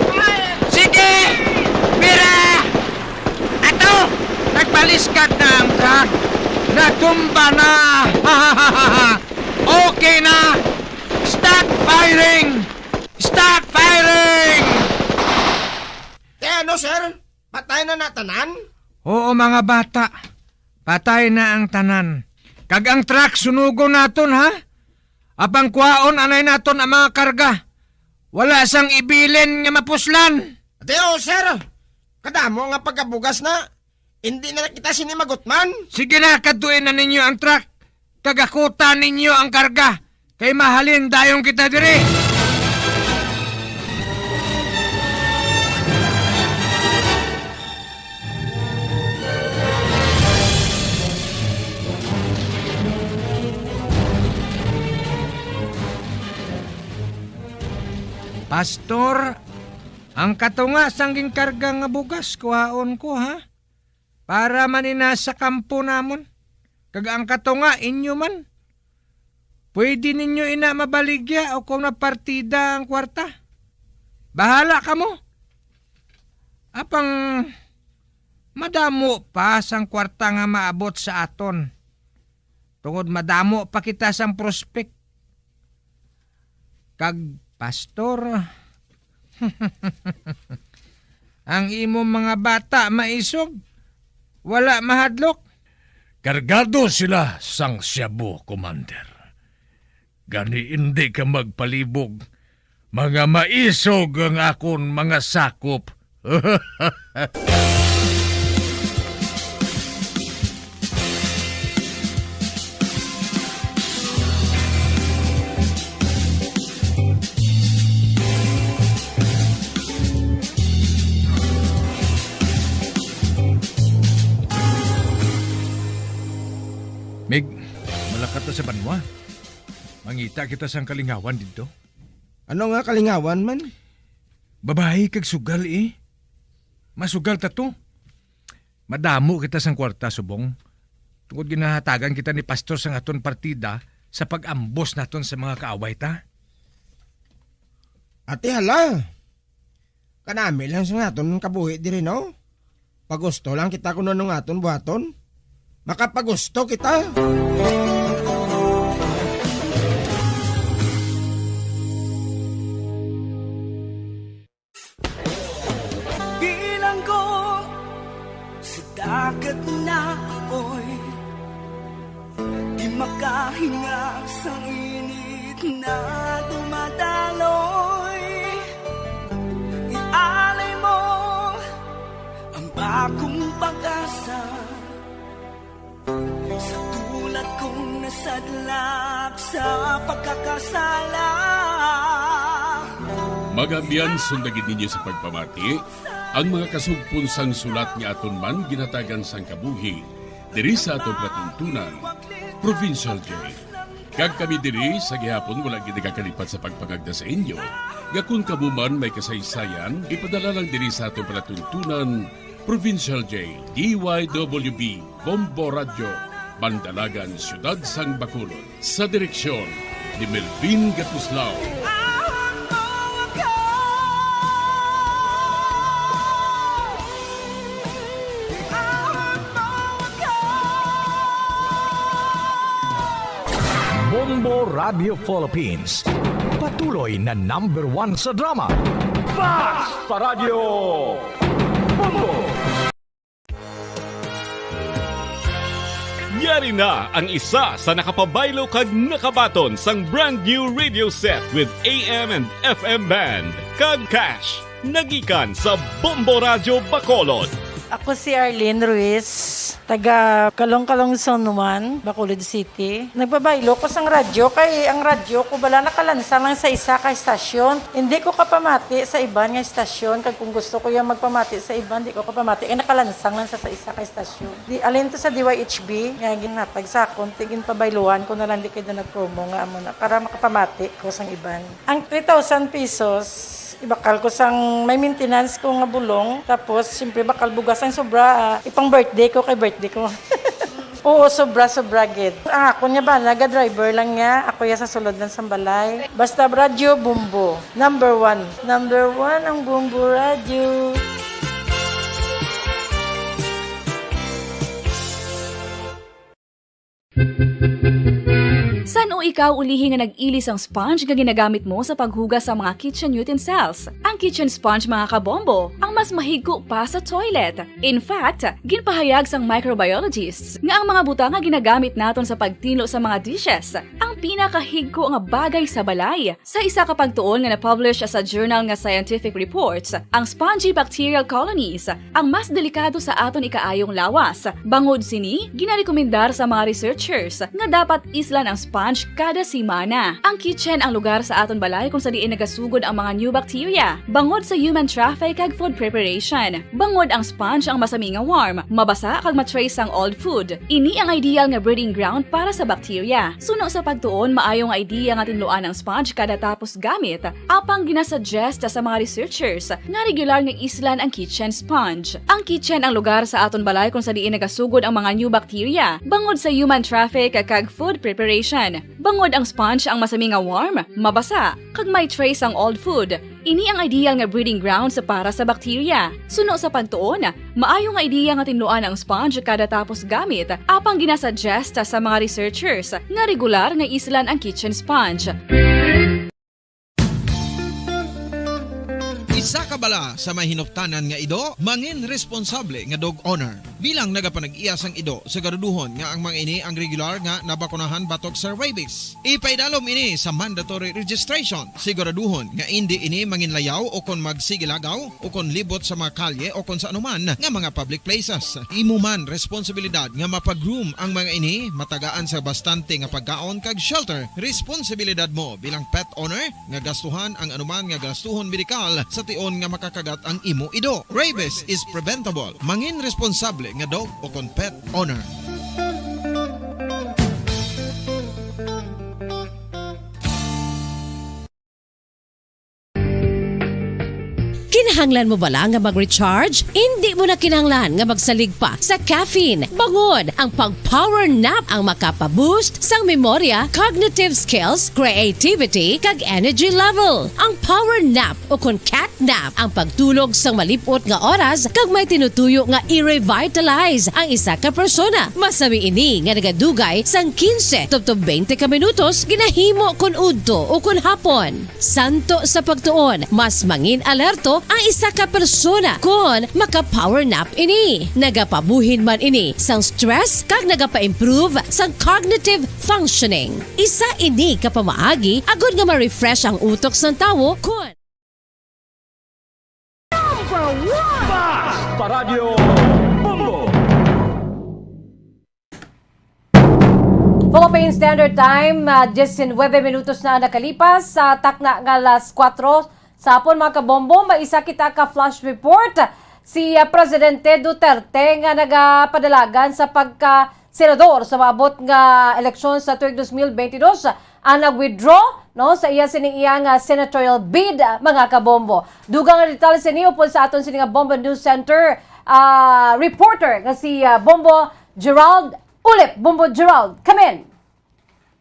Fire! Sige! Mira! Ato! Nagpaliskat na ang truck! Natumba na! Okay na! Start firing! Start firing! Ano, sir? Patay na natanan? Oo mga bata, patay na ang tanan. Kag ang truck sunugo naton ha? Apang kwaon anay naton ang mga karga. Wala sang ibilin nga mapuslan. Ateo, sir. Kadamo nga pagkabugas na. Hindi na kita sinimagutman. Sige na, kaduin na ninyo ang truck. Kagakutan ninyo ang karga. Kay mahalin dayong kita diri. Pastor, ang katunga sangging karga nga bugas kuhaon ko ha. Para manina sa kampo namon. Kag ang katunga inyo man. Pwede ninyo ina mabaligya o kung na partida ang kwarta. Bahala ka mo. Apang madamo pa sang kwarta nga maabot sa aton. Tungod madamo pa kita sang prospect. Kag Pastor, ang imong mga bata maisog, wala mahadlok. Kargado sila sang Cebu, Commander. Gani hindi ka magpalibog. Mga maisog ang akon mga sakop. Mig, malakat sa banwa. Mangita kita sang kalingawan dito. Ano nga kalingawan man? Babae kag sugal eh. Masugal ta to. Madamo kita sang kwarta, subong. Tungod ginahatagan kita ni pastor sa aton partida sa pag-ambos naton sa mga kaaway ta. Ate hala, kanami lang sa aton kabuhi diri no? Pagusto lang kita kuno nung aton buhaton. Makapagusto kita. Bilanggo sa dagat na apoy, di makahinga sa init na dumadaloy. Ialay mo ang bagong pag-asa sa tulad kong nasadlak sa pagkakasala. Magabian sundagin ninyo sa pagpamati ang mga kasugpunsang sulat nga aton man ginatagan sang kabuhi diri sa aton platuntunan, Provincial Jail. Kag kami diri sa gihapon wala gid nakakalipat sa pagpangagda sa inyo. Nga kung kabuman may kasaysayan, ipadala lang diri sa aton platuntunan, Provincial Jail, DYWB, Bombo Radio, Bandalagan, Siyudad Sang Bacolod. Sa direksyon ni Melvin Gatuslao. Bombo Radio Philippines. Patuloy na #1 sa drama. Basta Radio Bombo! Yari na ang isa sa nakapabaylo kag nakabaton sang brand new radio set with AM and FM band kag cash. Nagikan sa Bombo Radio Bacolod. Ako si Arlene Ruiz, taga Kalong-Kalong Zone 1, Bacolod City. Nagbabaylo ko sang radyo, kay ang radyo ko bala nakalansa lang sa isa ka estasyon. Hindi ko kapamati sa iban nga estasyon, kag kung gusto ko yung magpamati sa iban, hindi ko kapamati, kay nakalansang lang sa isa ka estasyon. Alin to sa DYHB, nga ginhatag sa akon, tigin pabayluan ko na lang di kayo na nag-promo nga amo na, para makapamati ko sang iban. Ang 3,000 pesos, ibakal ko sang may maintenance ko nga bulong, tapos siyempre bakal bugas ang sobra, ipang birthday ko kay birthday ko. Oo, sobra gid. Ang ako niya ba, naga-driver lang niya, ako ya sa sulod ng sambalay. Basta Radio Bombo, #1. #1 ang Bombo Radio. San o ikaw ulihi nga nag-ilis ang sponge nga ginagamit mo sa paghugas sa mga kitchen utensils? Ang kitchen sponge mga kabombo, ang mas mahigko pa sa toilet. In fact, ginpahayag sang microbiologists nga ang mga butang nga ginagamit naton sa pagtilo sa mga dishes ang pinakahigko nga bagay sa balay. Sa isa ka pagtuon nga na-publish sa journal nga Scientific Reports, ang spongy bacterial colonies ang mas delikado sa aton ikaayong lawas. Bangod sini, ginarekomendar sa mga researchers nga dapat islan ang sponge kada simana. Ang kitchen ang lugar sa aton balay kung sa diin nagasugod ang mga new bacteria. Bangod sa human traffic kag food preparation. Bangod ang sponge ang masami nga warm, mabasa kag matrace ang old food. Ini ang ideal nga breeding ground para sa bacteria. Suno sa pagtuon, maayo nga idea nga tinluan ang sponge kada tapos gamit. Apang ginasuggest sa mga researchers nga regular nga islan ang kitchen sponge. Ang kitchen ang lugar sa aton balay kung sa diin nagasugod ang mga new bacteria. Bangod sa human traffic kag food preparation. Bangod ang sponge ang masami nga warm, mabasa, kag may trace ang old food. Ini ang ideal nga breeding ground sa para sa bacteria. Suno sa pagtuon, maayo nga ideya nga tinluan ang sponge kada tapos gamit, apang ginasuggest sa mga researchers nga regular nga islan ang kitchen sponge. Isa ka bala sa may hinuptanan nga ido, mangin responsable nga dog owner. Bilang nagapanag-iyas ang ido, siguraduhon nga ang mga ini ang regular nga nabakunahan batok sa rabies. Ipaidalom ini sa mandatory registration. Siguraduhon nga hindi ini manginlayaw o kon magsigilagaw o kon libot sa mga kalye o kon sa anuman nga mga public places. Imo man responsibilidad nga mapag-groom ang mga ini, matagaan sa bastante nga pagkaon kag shelter. Responsibilidad mo bilang pet owner nga gastuhan ang anuman nga gastuhon medikal sa tion nga makakagat ang imo ido. Rabies is preventable. Mangin responsable nga dog o kon pet owner. Kinahanglan mo bala nga mag-recharge? Hindi mo na kinahanglan nga magsalig pa sa caffeine. Bangod ang pang-power nap ang makapaboost sang memorya, cognitive skills, creativity, kag energy level. Ang power nap o kun cat nap ang pagtulog sang malipot nga oras kag may tinutuyo nga i-revitalize ang isa ka persona. Masami ini nga nagadugay sang 15 tubtob 20 ka minutos ginahimo kun udto o kun hapon. Santo sa pagtuon, mas mangin alerto ang isa ka persona kun maka-power nap ini. Nagapabuhin man ini sang stress kag nagapa-improve sang cognitive functioning. Isa ini ka pamaagi agud nga ma-refresh ang utok sang tawo kun Basta Radio Bombo! Philippine Standard Time, 19 minutos na nakalipas sa takna nga alas 4 sa hapon mga kabombo. Maisa kita ka flash report si Presidente Duterte nga nagapadalagan sa pagka-senador sa maabot nga eleksyon sa tuig 2022 ang nag-withdraw sa iya siniyang senatorial bid mga kabombo. Dugang nga detalye sa niyo po sa aton sininga Bombo News Center reporter nga si Bombo Gerald Ulip. Bombo Gerald, come in.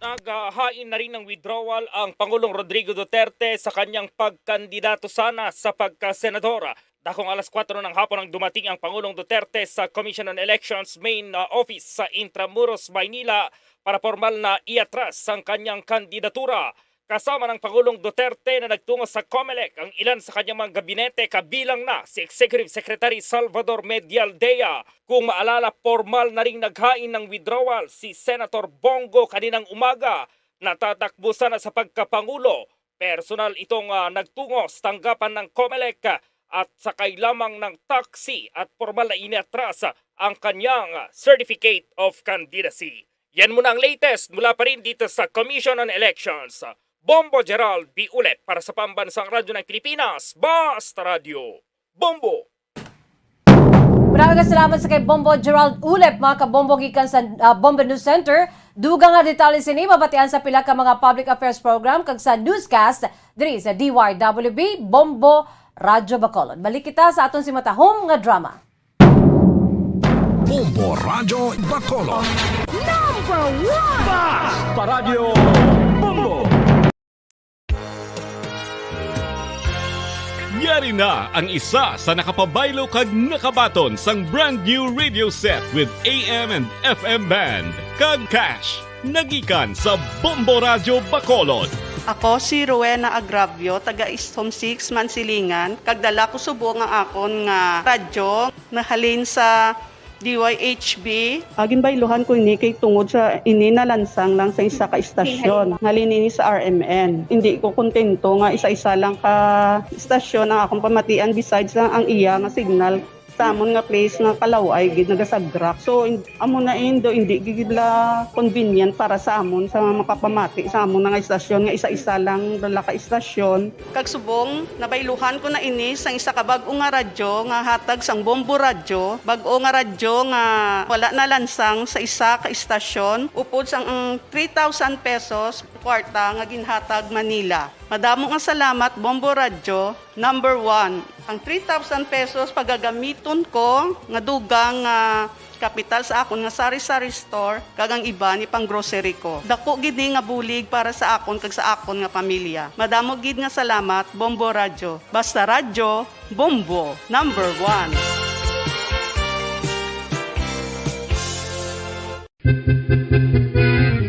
Naghahain na rin ng withdrawal ang Pangulong Rodrigo Duterte sa kanyang pagkandidato sana sa pagkasenadora. Dakong alas 4 ng hapon ang dumating ang Pangulong Duterte sa Commission on Elections Main Office sa Intramuros, Maynila para formal na iatras ang kanyang kandidatura. Kasama ng Pangulong Duterte na nagtungo sa COMELEC ang ilan sa kanyang mga gabinete kabilang na si Executive Secretary Salvador Medialdea. Kung maalala, formal na ring naghain ng withdrawal si Senator Bongo kaninang umaga na tatakbo sana sa pagkapangulo. Personal itong nagtungo sa tanggapan ng COMELEC at sakay lamang ng taxi at formal na iniatras ang kanyang Certificate of Candidacy. Yan muna ang latest mula pa rin dito sa Commission on Elections. Bombo Gerald B. Ulep para sa Pambansang Radyo ng Pilipinas, Basta Radio Bombo! Maraming salamat sa kay Bombo Gerald Ulep, mga kabombo gikan sa Bombo News Center. Dugang nga detalye sini mabatian sa pila ka mga public affairs program kag sa newscast diri sa DYWB Bombo Radyo Bacolod. Balik kita sa aton si matahom nga drama. Bombo Radyo Bacolod. Number 1! Basta Radio Bombo! Yari na ang isa sa nakapabaylo kag nakabaton sang brand new radio set with AM and FM band kag cash. Nagikan sa Bombo Radyo Bacolod. Ako si Rowena Agravio, taga Istom 6, Mansilingan. Kagdala ko subo nga akon nga radyo nahalin sa DYHB. Agin bayluhan ko ini kay tungod sa ini nalansang lang sa isa ka istasyon. Nalin ini sa RMN. Hindi ko kontento nga isa-isa lang ka istasyon ang akong pamatian besides lang ang iya nga signal sa amon nga place nga kalaway gid nagasagrak. So amo na indo hindi gid la convenient para sa amon sa makapamati sa amon nga istasyon nga isa-isa lang dala ka istasyon. Kag subong nabayluhan ko na ini sang isa ka bag-o nga radyo nga hatag sang Bombo Radyo. Bag-o nga radyo nga wala na lansang sa isa ka istasyon. Upod sang 3,000 pesos kwarta nga ginhatag Manila. Madamo nga salamat Bombo Radyo. Number 1, ang 3,000 pesos pagagamiton ko nga dugang kapital sa akon nga sari-sari store kagang iba ni pang grocery ko. Dako gid nga bulig para sa akon kag sa akon nga pamilya. Madamo gid nga salamat Bombo Radyo. Basta Radyo Bombo number 1.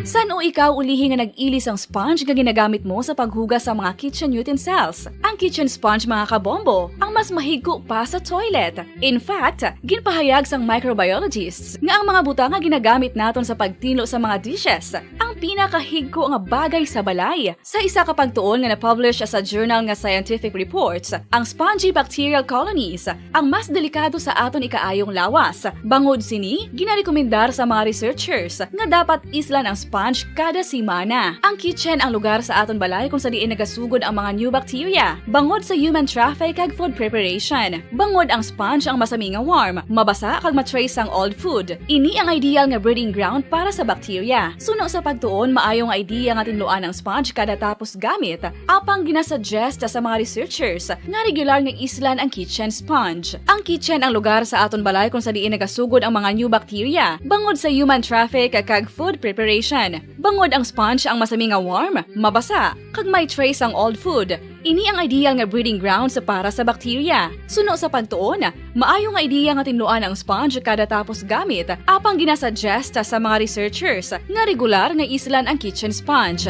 San o ikaw ulihi nga nag-ilis ang sponge nga ginagamit mo sa paghugas sa mga kitchen utensils? Ang kitchen sponge mga kabombo, ang mas mahigko pa sa toilet. In fact, ginpahayag sang microbiologists nga ang mga butang nga ginagamit naton sa pagtilo sa mga dishes ang pinakahigko nga bagay sa balay. Sa isa ka pagtuon nga na-publish sa journal nga Scientific Reports, ang spongy bacterial colonies ang mas delikado sa aton ikaayong lawas. Bangod sini, ginarekomendar sa mga researchers nga dapat islan ang sponge kada simana. Ang kitchen ang lugar sa aton balay kung sa diin nagasugod ang mga new bacteria. Bangod sa human traffic kag food preparation. Bangod ang sponge ang masami nga warm, mabasa kag matrace ang old food. Ini ang ideal nga breeding ground para sa bacteria. Suno sa pagtuon pantuon maayong idea nga tinluan ang sponge kada tapos gamit, apang ginasuggest sa mga researchers nga regular nga islan ang kitchen sponge. Ang kitchen ang lugar sa aton balay kung sa diin nagasugod ang mga new bacteria bangod sa human traffic kag food preparation. Bangod ang sponge ang masami nga warm, mabasa, kag may trace ang old food. Ini ang ideal nga breeding grounds para sa bakterya. Suno sa pantuon, maayo nga ideya nga tinluan ang sponge kada tapos gamit, apang ginasuggest sa mga researchers nga regular nga islan ang kitchen sponge.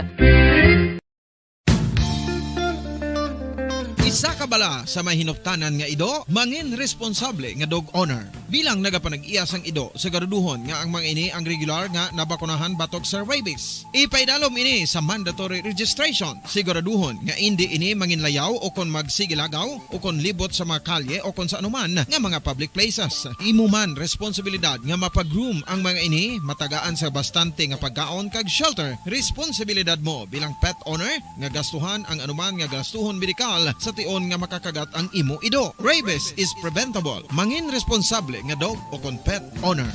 Isa ka bala sa may hinuptanan nga ido, mangin responsable nga dog owner. Bilang nagapanag-iyas ang ido, siguraduhon nga ang mga ini ang regular nga nabakunahan batok sa rabies. Ipaidalom ini sa mandatory registration. Siguraduhon nga hindi ini manginlayaw o kon magsigilagaw o kon libot sa mga kalye o kon sa anuman nga mga public places. Imo man responsibilidad nga mapag-groom ang mga ini, matagaan sa bastante nga pagkaon kag shelter. Responsibilidad mo bilang pet owner nga gastuhan ang anuman nga gastuhon medikal sa tion nga makakagat ang imo ido. Rabies is preventable. Mangin responsable nga dog o kon pet owner.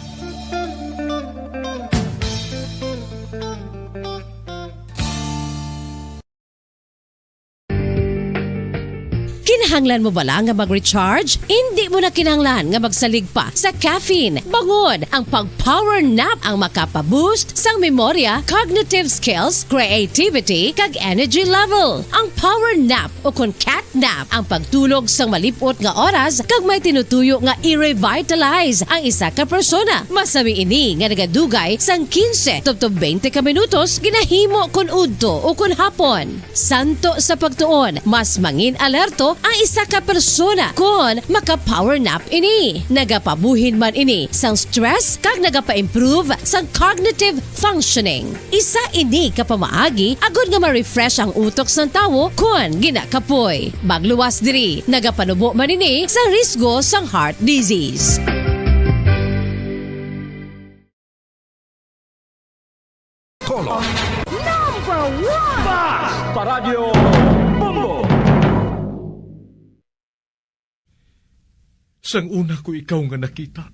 Kinahanglan mo bala nga mag-recharge? Hindi mo na kinahanglan nga magsalig pa sa caffeine. Bangod ang pag-power nap ang makapaboost sang memorya, cognitive skills, creativity, kag energy level. Ang power nap o kon cat nap ang pagtulog sang malipot nga oras kag may tinutuyo nga i-revitalize ang isa ka persona. Masami ini nga nagadugay sang 15 tubtob 20 ka minutos ginahimo kun udto o kun hapon. Santo sa pagtuon, mas mangin alerto ang isa ka persona kung maka-power nap ini. Nagapabuhin man ini sang stress kag nagapa-improve sang cognitive functioning. Isa ini kapamaagi agud nga ma-refresh ang utok sang tawo kung ginakapoy. Magluwas diri, nagapanubo man ini sa risgo sang heart disease. Color. Number 1! Basta Radio Bombo! Sang una ko ikaw nga nakita,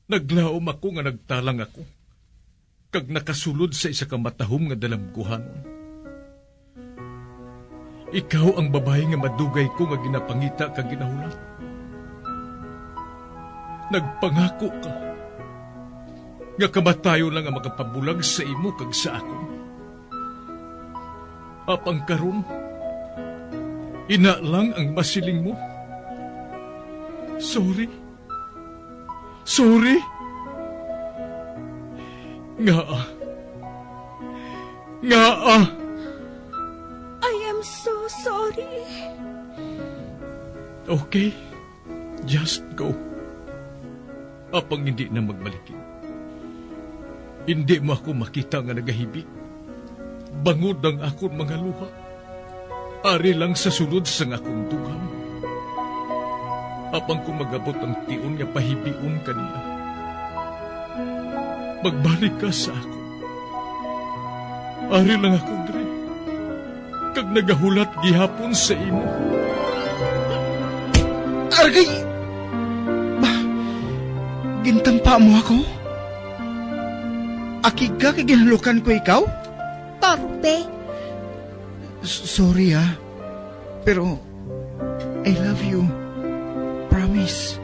naglaom ako nga nagtalang ako, kag nakasulod sa isa ka matahom nga dalamguhanon. Ikaw ang babae nga madugay ko nga ginapangita kag ginahulat. Nagpangako ka, nga kamatayo lang ang makapabulag sa imo kag sa ako. Apang karon, ina lang ang masiling mo. Sorry. Sorry. Nga. I am so sorry. Okay. Just go. Apang hindi na magbalikin. Hindi mo ako makita nga nagahibig. Bangod ang akong mga luha. Ari lang sa sulod sang akong dugham. Apang kung magabot ang tion nga pahibiun kanila. Magbalik ka sa ako. Ari lang ako, Dre. Kag nagahulat gihapon sa imo. Argay! Gintampa mo ako? Akig ka kay ginalukan ko ikaw? Torpe. Sorry pero I love you. Promise.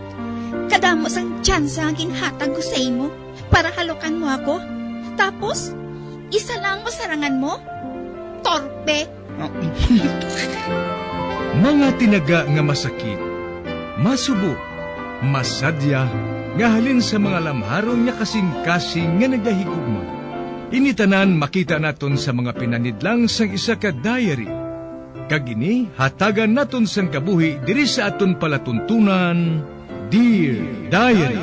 Kadamos ang tsansa ang ginhatag ko sa imo para halukan mo ako. Tapos, isa lang masarangan mo? Torpe. Mga tinaga nga masakit, masubo, masadya, nga halin sa mga lamharon nga kasing-kasing nga nagahigugma. Initanan makita naton sa mga pinanidlang sang isa ka diary. Kagini, hatagan naton sang kabuhi diri sa aton palatuntunan, Dear Diary.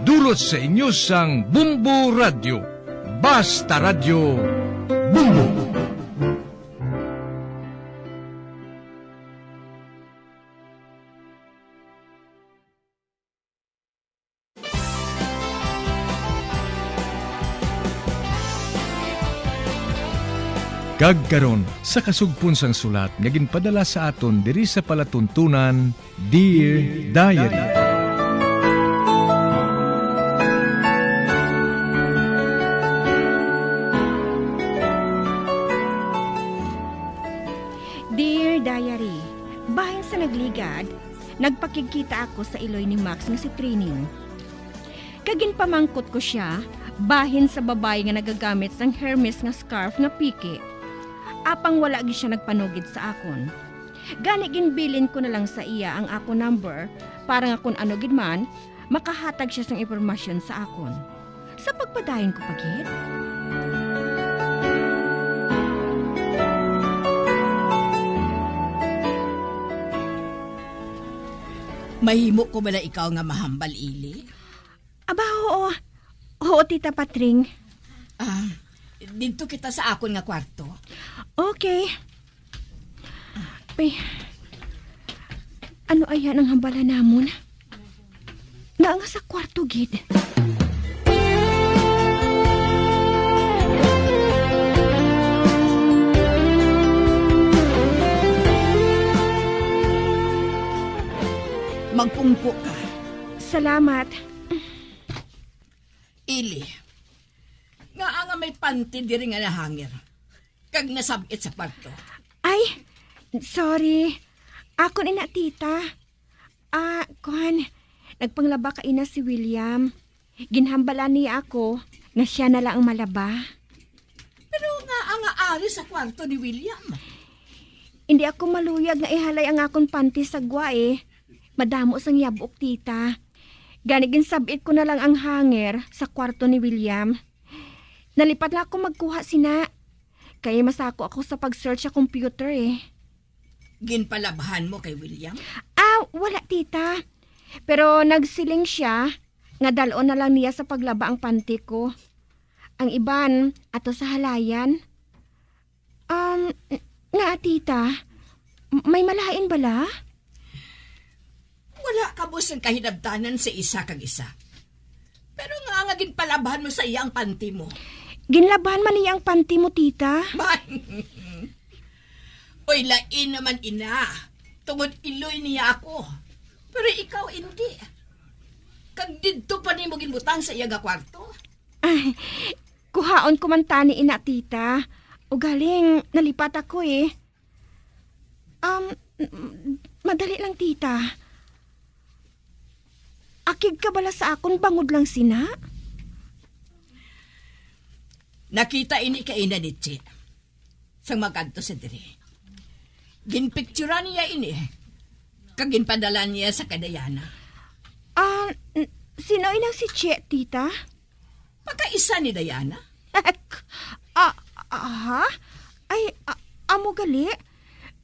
Dulot sa inyo sang Bumbo Radio. Basta Radio Bumbo. Kagkaron sa kasugpon sang sulat nga ginpadala sa aton diri sa palatuntunan, Dear Diary. nagpakikita ako sa iloy ni Max nga si Trining. Kagin pamangkot ko siya, bahin sa babae nga nagagamit sang Hermes nga scarf nga piki. Apang wala gi siya nagpanugid sa akon. Gani ginbilin ko na lang sa iya ang ako number para nga kung ano gid man, makahatag siya sang impormasyon sa akon. Sa pagpadayon ko pagit. Mahimo ko bala ikaw nga mahambal, Ili? Aba, oo. Oo, Tita Patring. Dito kita sa akon nga kwarto. Okay. Ay, ano ayan ang hambala namon? Nga nga sa kwarto, gid. Magpungko ka. Salamat. Ili, nga may panty diri nga nahangir. Kag nasabit sa kwarto. Ay, sorry. Ako ni na, tita. Kuhan, nagpanglaba ka ina si William. Ginhambalan niya ako nga siya na lang ang malaba. Pero nga ang ari sa kwarto ni William. Hindi ako maluyag nga ihalay ang akong panty sa gwa eh. Madamo sang yabok, tita. Ganigin sabit ko na lang ang hanger sa kwarto ni William. Nalipat lang ako magkuha sina. Kaya masako ako sa pag-search sa computer eh. Ginpalabahan mo kay William? Wala, tita. Pero nagsiling siya nga dalon na lang niya sa paglaba ang panty ko. Ang iban ato sa halayan. Nga, tita. May malain bala? Wala ka mo sang kahinabtanan sa isa kag isa. Pero nga ginpalabahan mo sa iya ang panty mo. Ginlabahan man niya ang panty mo, tita. Oy, lain naman ina. Tungod iloy niya ako. Pero ikaw hindi. Kag didto pa ni mo ginbutang sa iya nga kwarto. Ay, kuhaon ko man tani ina, tita. O galing, nalipat ako eh. Madali lang, tita. Akig ka bala sa akon bangod lang sina? Nakita ini ka ina ni Chi. Sang magkanto sa diri. Ginpicturean niya ini. Kag ginpadala niya sa kadayana. Sino inang si Chi, tita? Pagkaisa ni Diana. Ay, amo gali.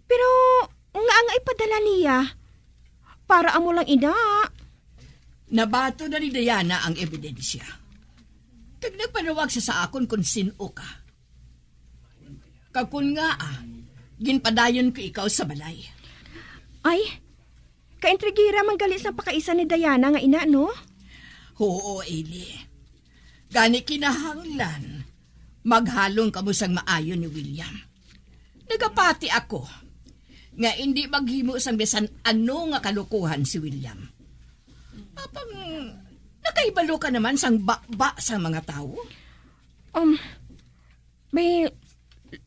Pero, nga ipadala niya. Para amo lang ina. Nabato na ni Diana ang ebidensya. Kag nagpanawag siya sa akon kung sino ka. Kakun nga ginpadayon ko ikaw sa balay. Ay, kaintrigira man gali sa pakaisa ni Diana nga ina, no? Oo, Eli. Gani kinahanglan. Maghalong ka mo sang maayo ni William. Nagapati ako nga hindi maghimo sang bisan ano nga kalukuhan si William. Apang nakaibalo ka naman sang ba sa mga tao? May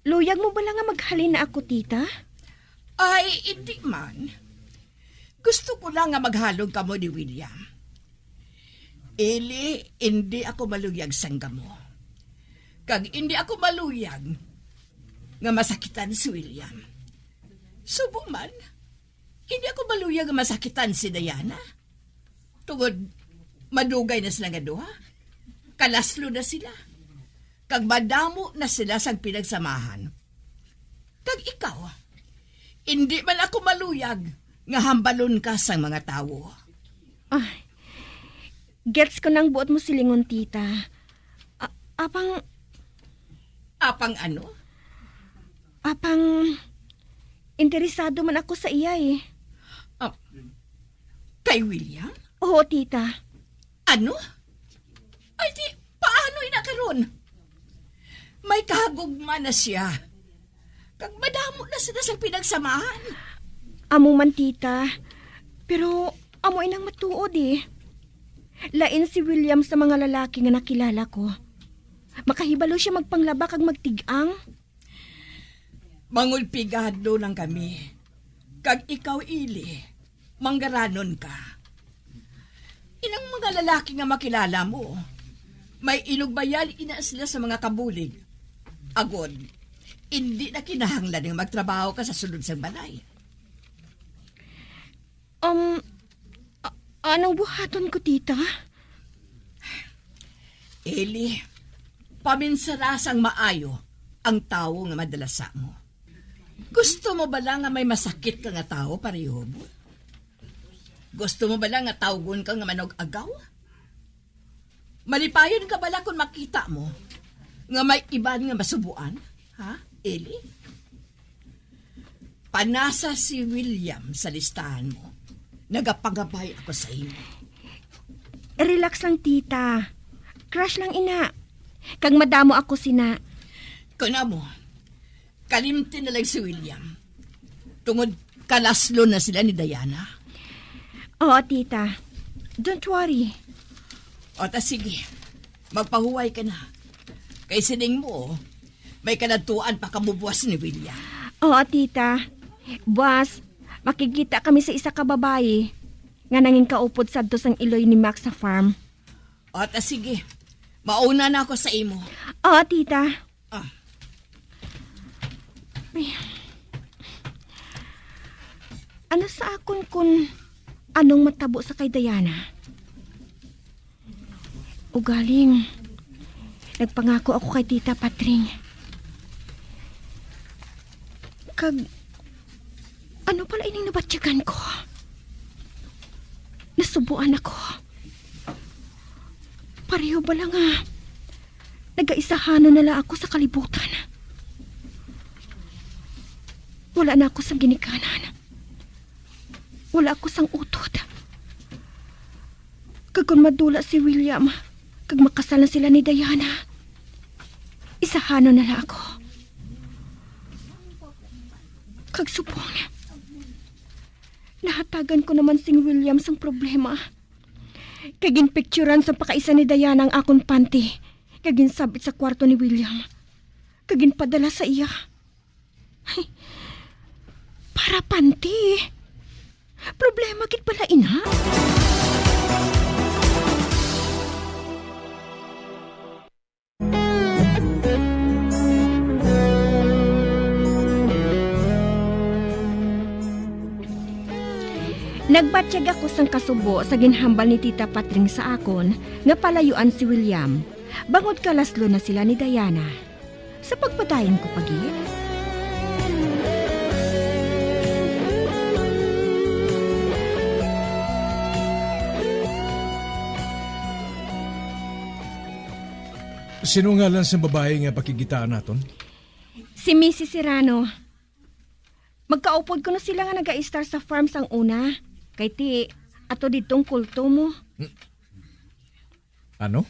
luyag mo ba lang nga maghalin na ako, tita? Ay, hindi man. Gusto ko lang nga maghalog ka mo ni William. Eli, hindi ako maluyag sang gamo. Kag hindi ako maluyag nga masakitan si William. Subo man, hindi ako maluyag nga masakitan si Diana. Tungod, madugay na sila nga duha. Kalaslo na sila. Kag madamo na sila sang pinagsamahan. Kag ikaw, hindi man ako maluyag nga hambalon ka sang mga tao. Gets ko nang buot mo silingon, tita. Apang ano? Apang interesado man ako sa iya eh. Kay William? Oo, tita. Ano? Ay di, paano inakaroon? May kahagugma na siya. Kag madamo na sila sa pinagsamahan. Amo man, tita. Pero amo inang matuod eh. Lain si William sa mga lalaki nga nakilala ko. Makahibalo siya magpanglaba kag magtigang. Mangulpigado lang kami. Kag ikaw, Ili. Manggaranon ka. Inang mga lalaki nga makilala mo, may ilugbayal ina sila sa mga kabulig. Agod, hindi na kinahanglan ng magtrabaho ka sa sulod sa balay. Anong buhaton ko, tita? Eli, paminsarasang maayo ang tao nga madalasa mo. Gusto mo ba lang nga may masakit ka nga tao pareho mo? Gusto mo ba lang nga tawgon ka nga manog-agaw? Malipayon ka bala kung makita mo nga may iban nga masubuan? Ha, Eli? Panasa si William sa listahan mo. Nagapagabay ako sa imo. Relax lang, tita. Crush lang, ina. Kag madamo ako sina. Kuna mo, kalimtin na lang si William. Tungod kalaslo na sila ni Diana. Oo, tita. Don't worry. O ta sige, magpahuway ka na. Kay sining mo, may kanatuan pa kamubuas ni William. Oo, tita. Buwas, makikita kami sa isa ka babae nga nanging kaupod sadto sang iloy ni Max sa farm. O ta sige, mauna na ako sa imo. Oo, tita. Ay. Ano sa akon kun anong matabo sa kay Diana? Ugaling, nagpangako ako kay Tita Patring. Kag, ano pala ining nabatsyagan ko? Nasubuan ako. Pareho ba lang nag-aisahanan na lang ako sa kalibutan. Wala na ako sa ginikanan. Wala ako sang utot. Kag kung madula si William, kag makasal na sila ni Diana, isahanan na lang ako. Kag subong, nahatagan ko naman sing William sang problema. Kagin picturean sa pakaisa ni Diana ang akong panty. Kagin sabit sa kwarto ni William. Kagin padala sa iya. Ay, para panty. Problema kit pala ina. Nagbatsyag ako sang kasubo sa ginhambal ni Tita Patring sa akon nga palayuan si William. Bangod kalaslo na sila ni Diana. Sa pagpatayin ko pagit. Sino nga lang sa babae nga pakigitaan naton? Si Mrs. Serrano. Magkaupod ko na sila nga nag-a-star sa farm sang una. Kay ti, ato ditong kulto mo. Ano?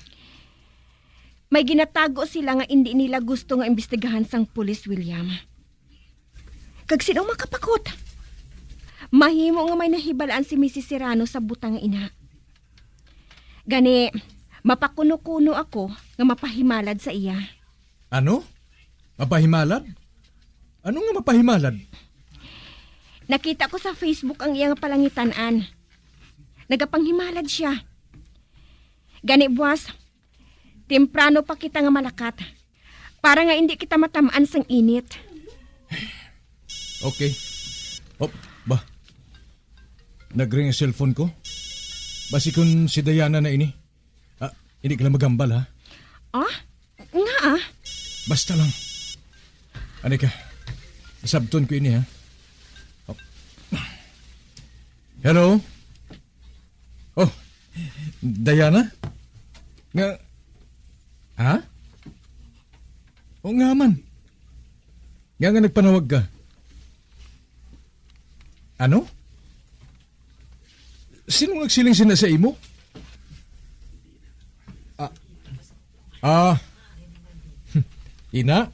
May ginatago sila nga hindi nila gusto nga imbestigahan sang pulis, William. Kag sinong makapakot? Mahimo nga may nahibalaan si Mrs. Serrano sa butang ina. Gani, mapakuno-kuno ako nga mapahimalad sa iya. Ano? Mapahimalad? Ano nga mapahimalad? Nakita ko sa Facebook ang iyang palangitanan. Nagapanghimalad siya. Gani buwas, temprano pa kita nga malakat. Para nga hindi kita matamaan sang init. Okay. Ba? Nagring ang cellphone ko? Basi kung si Diana na ini. Hindi ka lang magambal, ha? Nga Basta lang. Ano ka? Sabton ko ini, ha? Hello? Oh, Diana? Nga... Ha? O nga man. Nga nagpanawag ka. Ano? Sino nagsiling sina sa imo? Ina?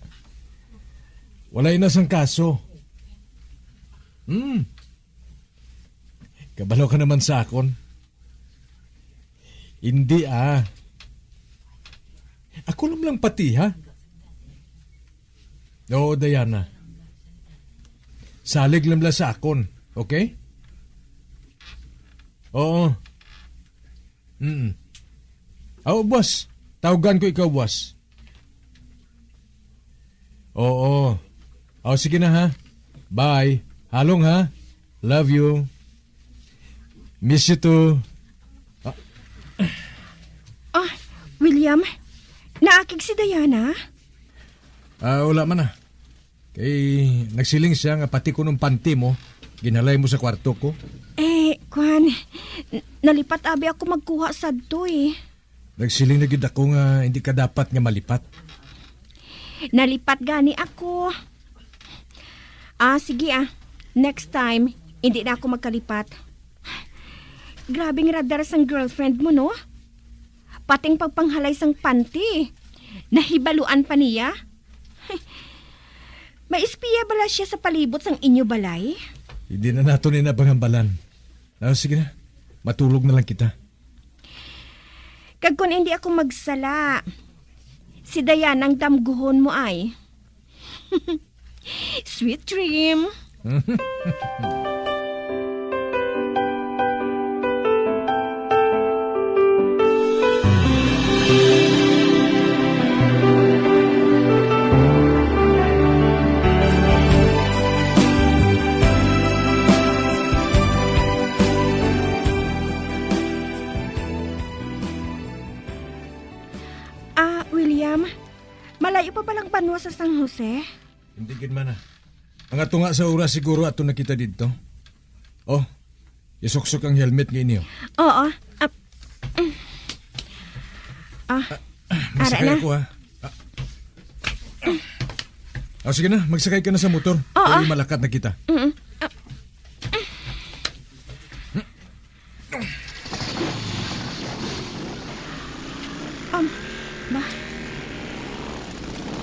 Wala ina sang kaso. Kabalo ka naman sa akon. Hindi Ako lang pati, ha? Oo, Diana. Salig lang sa akon, okay? Oo. Oo, boss. Tawagan ko ikaw, boss. Oo. Sige na, ha? Bye. Halong, ha? Love you. Miss you too. William, naakig si Diana? Wala man na. Kay nagsiling siya nga pati ko nung panty mo, ginalay mo sa kwarto ko. Kwan, nalipat abi ako magkuha sa doy. Nagsiling na gid ako nga hindi ka dapat nga malipat. Nalipat gani ako. Sige Next time, hindi na ako magkalipat. Grabing radar sang girlfriend mo, no? Pating pagpanghalay sang panty. Nahibaluan pa niya. May espiya bala siya sa palibot sang inyo balay? Hindi na nato ninabangambalan. Sige na, matulog na lang kita. Kag kung hindi ako magsala, si Dayan ang damguhon mo ay. Sweet dream. William, malayo pa balang banwa sa San Jose? Hindi gid man na. Ang ato nga sa oras siguro ato nakita dito. Isuksok ang helmet nga inyo. Oo. Magsakay ako, ha? Sige na, magsakay ka na sa motor. Kaya malakat na kita.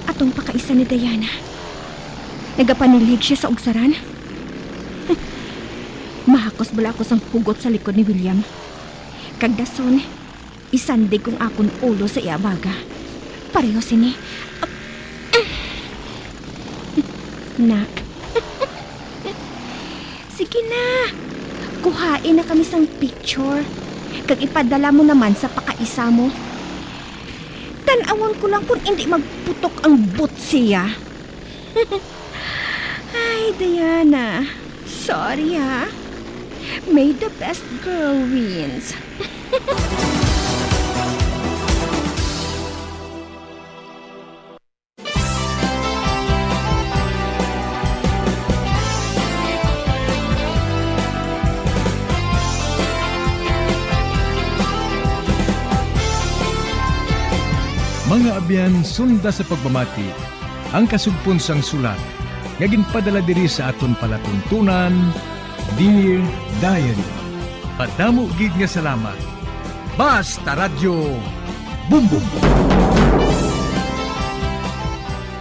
Atong pakaisa ni Diana. Nagapanilig siya sa ugsaran. Mahakos bala ako sang hugot sa likod ni William. Kagdason, isandig kong akon ulo sa iabaga. Pareho sini. Na. Sige na. Kuhain na kami sang picture. Kag ipadala mo naman sa pakaisa mo. Tanawon ko lang kung hindi magputok ang butsiya. Ay, Diana. Sorry, ha? May the best girl wins. Mga abyan, sunda sa pagmamati, ang kasugpon sang sulat, nga ginpadala diri sa aton palatuntunan, Dear Diary. Padamo gid nga salamat. Basta Radyo Bumbum.